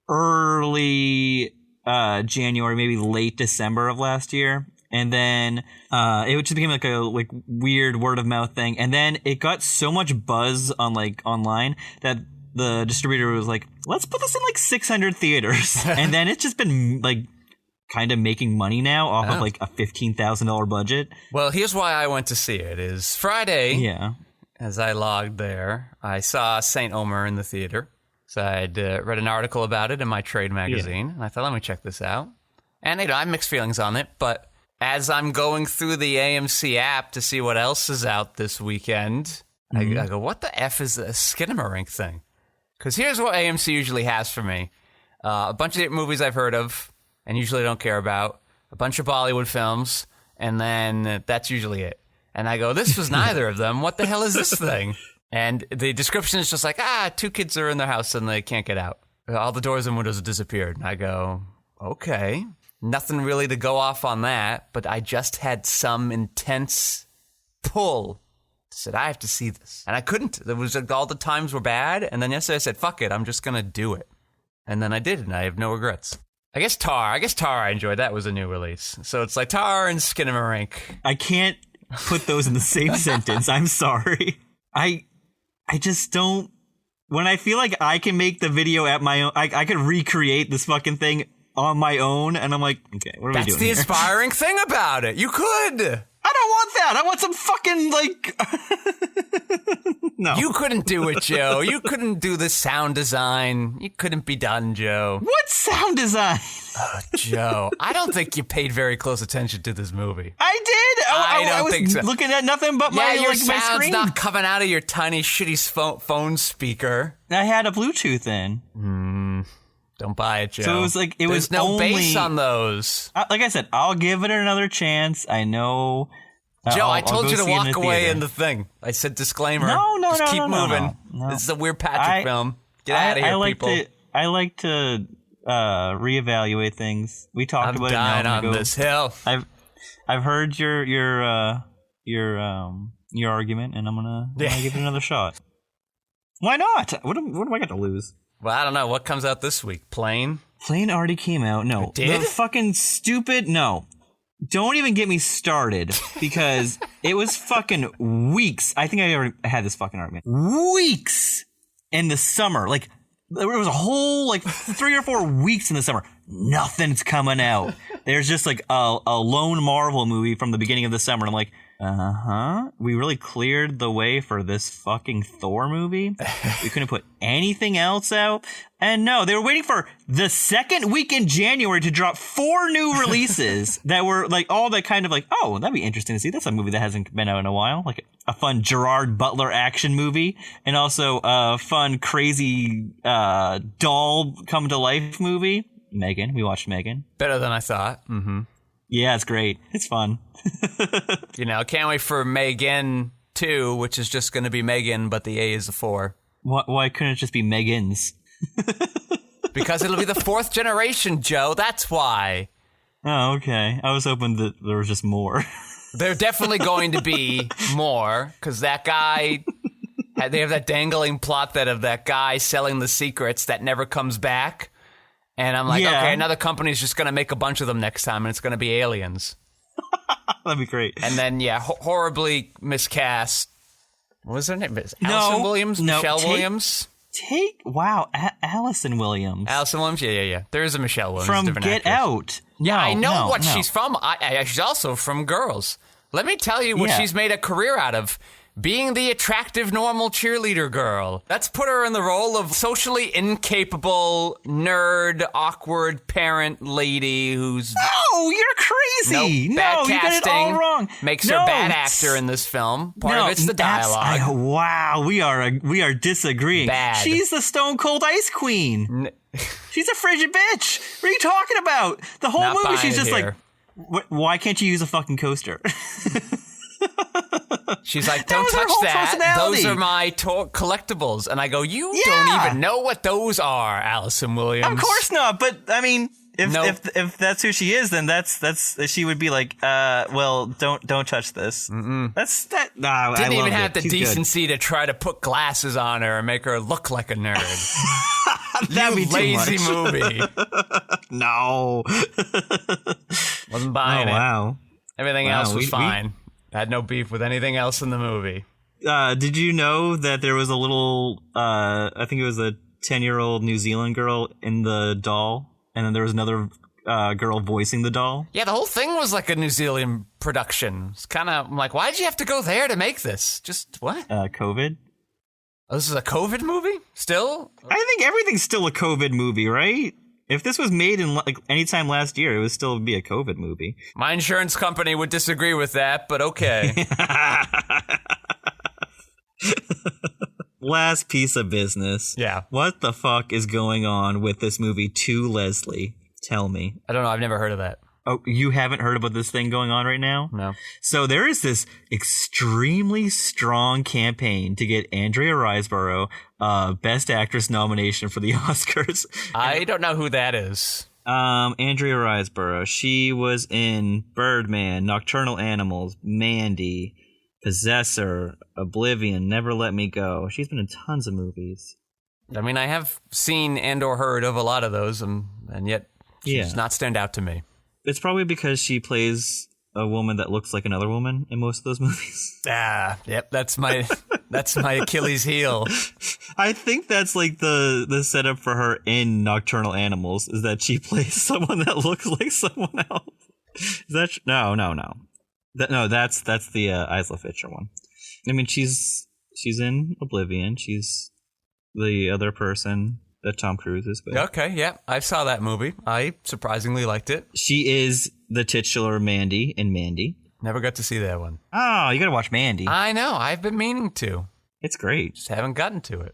early... January, maybe late December of last year, and then it just became a weird word of mouth thing, and then it got so much buzz on online that the distributor was like, let's put this in 600 theaters, and then it's just been kind of making money now off of a $15,000 budget. Well, here's why I went to see it. Is Friday. Yeah. As I logged there, I saw St. Omer in the theater. So I'd read an article about it in my trade magazine, and I thought, let me check this out. And I have mixed feelings on it, but as I'm going through the AMC app to see what else is out this weekend, I go, what the F is this Skinamarink thing? Because here's what AMC usually has for me. A bunch of movies I've heard of and usually don't care about, a bunch of Bollywood films, and then that's usually it. And I go, this was neither of them. What the hell is this thing? And the description is just like, 2 kids are in their house and they can't get out. All the doors and windows have disappeared. And I go, okay. Nothing really to go off on that, but I just had some intense pull. I said, I have to see this. And I couldn't. It was all the times were bad. And then yesterday I said, fuck it, I'm just going to do it. And then I did, and I have no regrets. I guess Tar I enjoyed. That was a new release. So it's like Tar and Skinamarink. I can't put those in the same sentence. I'm sorry. I just don't... When I feel like I can make the video at my own... I could recreate this fucking thing on my own, and I'm like, okay, what are we doing That's the inspiring thing about it. You could! I don't want sound. I want some fucking, like... No. You couldn't do it, Joe. You couldn't do the sound design. You couldn't be done, Joe. What sound design? Oh, Joe, I don't think you paid very close attention to this movie. I did. I was think so. looking at nothing but my, your like, my sound's screen. not coming out of your tiny, shitty phone speaker. I had a Bluetooth in. Don't buy it, Joe. So it was like, There's no bass on those. Like I said, I'll give it another chance. I know. Joe, I I'll told go you to see it in walk the away theater. in the thing. I said disclaimer. No, Just keep moving. No. This is a weird Patrick film. Get out of here, people. I like to reevaluate things. We talked I'm about dying it. on this hill. I've heard your argument, and I'm gonna give it another shot. Why not? What do I got to lose? Well, I don't know. What comes out this week? Plane? Plane already came out. No. It did? The fucking stupid... No. Don't even get me started, because it was fucking weeks. I think I already had this fucking argument. Weeks in the summer. Like, there was a whole, like, 3 or 4 weeks in the summer. Nothing's coming out. There's just, like, a lone Marvel movie from the beginning of the summer. And I'm like, we really cleared the way for this fucking Thor movie. We couldn't put anything else out. And no, they were waiting for the second week in January to drop 4 new releases that were like all that kind of like, oh, that'd be interesting to see. That's a movie that hasn't been out in a while. Like a fun Gerard Butler action movie, and also a fun, crazy doll come to life movie. Megan. We watched Megan. Better than I thought. Mm-hmm. Yeah, it's great. It's fun. Can't wait for Megan 2, which is just going to be Megan, but the A is a 4. Why couldn't it just be Megan's? Because it'll be the 4th generation, Joe. That's why. Oh, okay. I was hoping that there was just more. They're definitely going to be more, because that guy... They have that dangling plot of that guy selling the secrets that never comes back. And I'm like, okay, another company's just going to make a bunch of them next time, and it's going to be aliens. That'd be great. And then, horribly miscast. What was her name? Allison Williams? Michelle Williams? Allison Williams. Allison Williams? Yeah. There is a Michelle Williams. From different Get actress. Out. Yeah, I know what she's from. She's also from Girls. Let me tell you what she's made a career out of. Being the attractive, normal cheerleader girl. Let's put her in the role of socially incapable, nerd, awkward parent lady who's... No, you're crazy. Bad you casting. got it all wrong. Makes her a bad actor in this film. Part of it's the dialogue. Wow, we are disagreeing. Bad. She's the Stone Cold Ice Queen. She's a frigid bitch. What are you talking about? The whole Not movie, she's just here. like, why can't you use a fucking coaster? She's like, don't touch that. Those are my collectibles. And I go, you don't even know what those are, Allison Williams. Of course not. But I mean, if that's who she is, then that's she would be like, well, don't touch this. Mm-mm. Nah, Didn't even have the decency to try to put glasses on her and make her look like a nerd. That'd be lazy too much. movie. No. Wasn't buying it. Wow. Everything else was fine. I had no beef with anything else in the movie. Did you know that there was a little, I think it was a 10-year-old New Zealand girl in the doll, and then there was another girl voicing the doll? Yeah, the whole thing was like a New Zealand production. It's kind of, I'm like, why did you have to go there to make this? Just what? COVID? Oh, this is a COVID movie? Still? I think everything's still a COVID movie, right? If this was made in like anytime last year, it would still be a COVID movie. My insurance company would disagree with that, but okay. Last piece of business. Yeah. What the fuck is going on with this movie To Leslie? Tell me. I don't know. I've never heard of that. Oh, you haven't heard about this thing going on right now? No. So there is this extremely strong campaign to get Andrea Riseborough Best Actress nomination for the Oscars. I don't know who that is. Andrea Riseborough. She was in Birdman, Nocturnal Animals, Mandy, Possessor, Oblivion, Never Let Me Go. She's been in tons of movies. I mean, I have seen and or heard of a lot of those, and yet she does not stand out to me. It's probably because she plays a woman that looks like another woman in most of those movies. Yep, that's my Achilles heel. I think that's like the setup for her in Nocturnal Animals, is that she plays someone that looks like someone else. Is that no. That's the Isla Fisher one. I mean, she's in Oblivion. She's the other person that Tom Cruise is with. Okay, yeah, I saw that movie. I surprisingly liked it. She is the titular Mandy in Mandy. Never got to see that one. Oh, you gotta watch Mandy. I know. I've been meaning to. It's great. Just haven't gotten to it.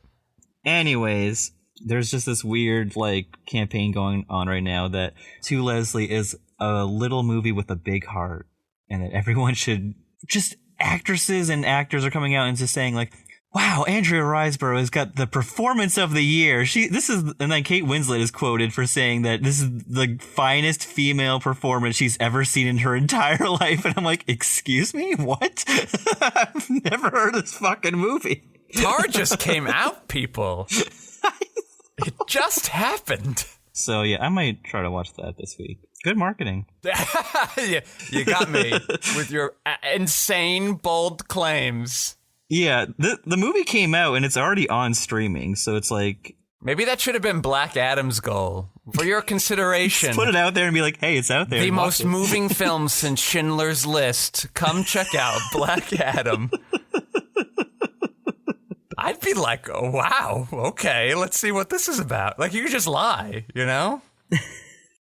Anyways, there's just this weird campaign going on right now that To Leslie is a little movie with a big heart, and that everyone should just actresses and actors are coming out and just saying wow, Andrea Riseborough has got the performance of the year. And then Kate Winslet is quoted for saying that this is the finest female performance she's ever seen in her entire life. And I'm like, excuse me? What? I've never heard of this fucking movie. Tar just came out, people. It just happened. So yeah, I might try to watch that this week. Good marketing. Yeah, you got me with your insane, bold claims. Yeah, the movie came out and it's already on streaming, so it's like... Maybe that should have been Black Adam's goal. For your consideration. Just put it out there and be like, hey, it's out there. The most moving film since Schindler's List. Come check out Black Adam. I'd be like, oh, wow, okay, let's see what this is about. You could just lie, you know?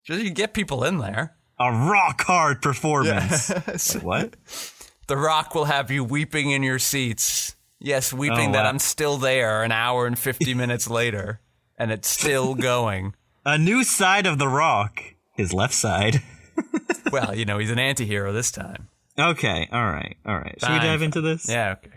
Just you get people in there. A rock hard performance. Yes. What? The Rock will have you weeping in your seats. Yes, weeping that I'm still there an hour and 50 minutes later, and it's still going. A new side of The Rock. His left side. Well, he's an anti-hero this time. Okay, all right. Should we dive into this? Yeah, okay.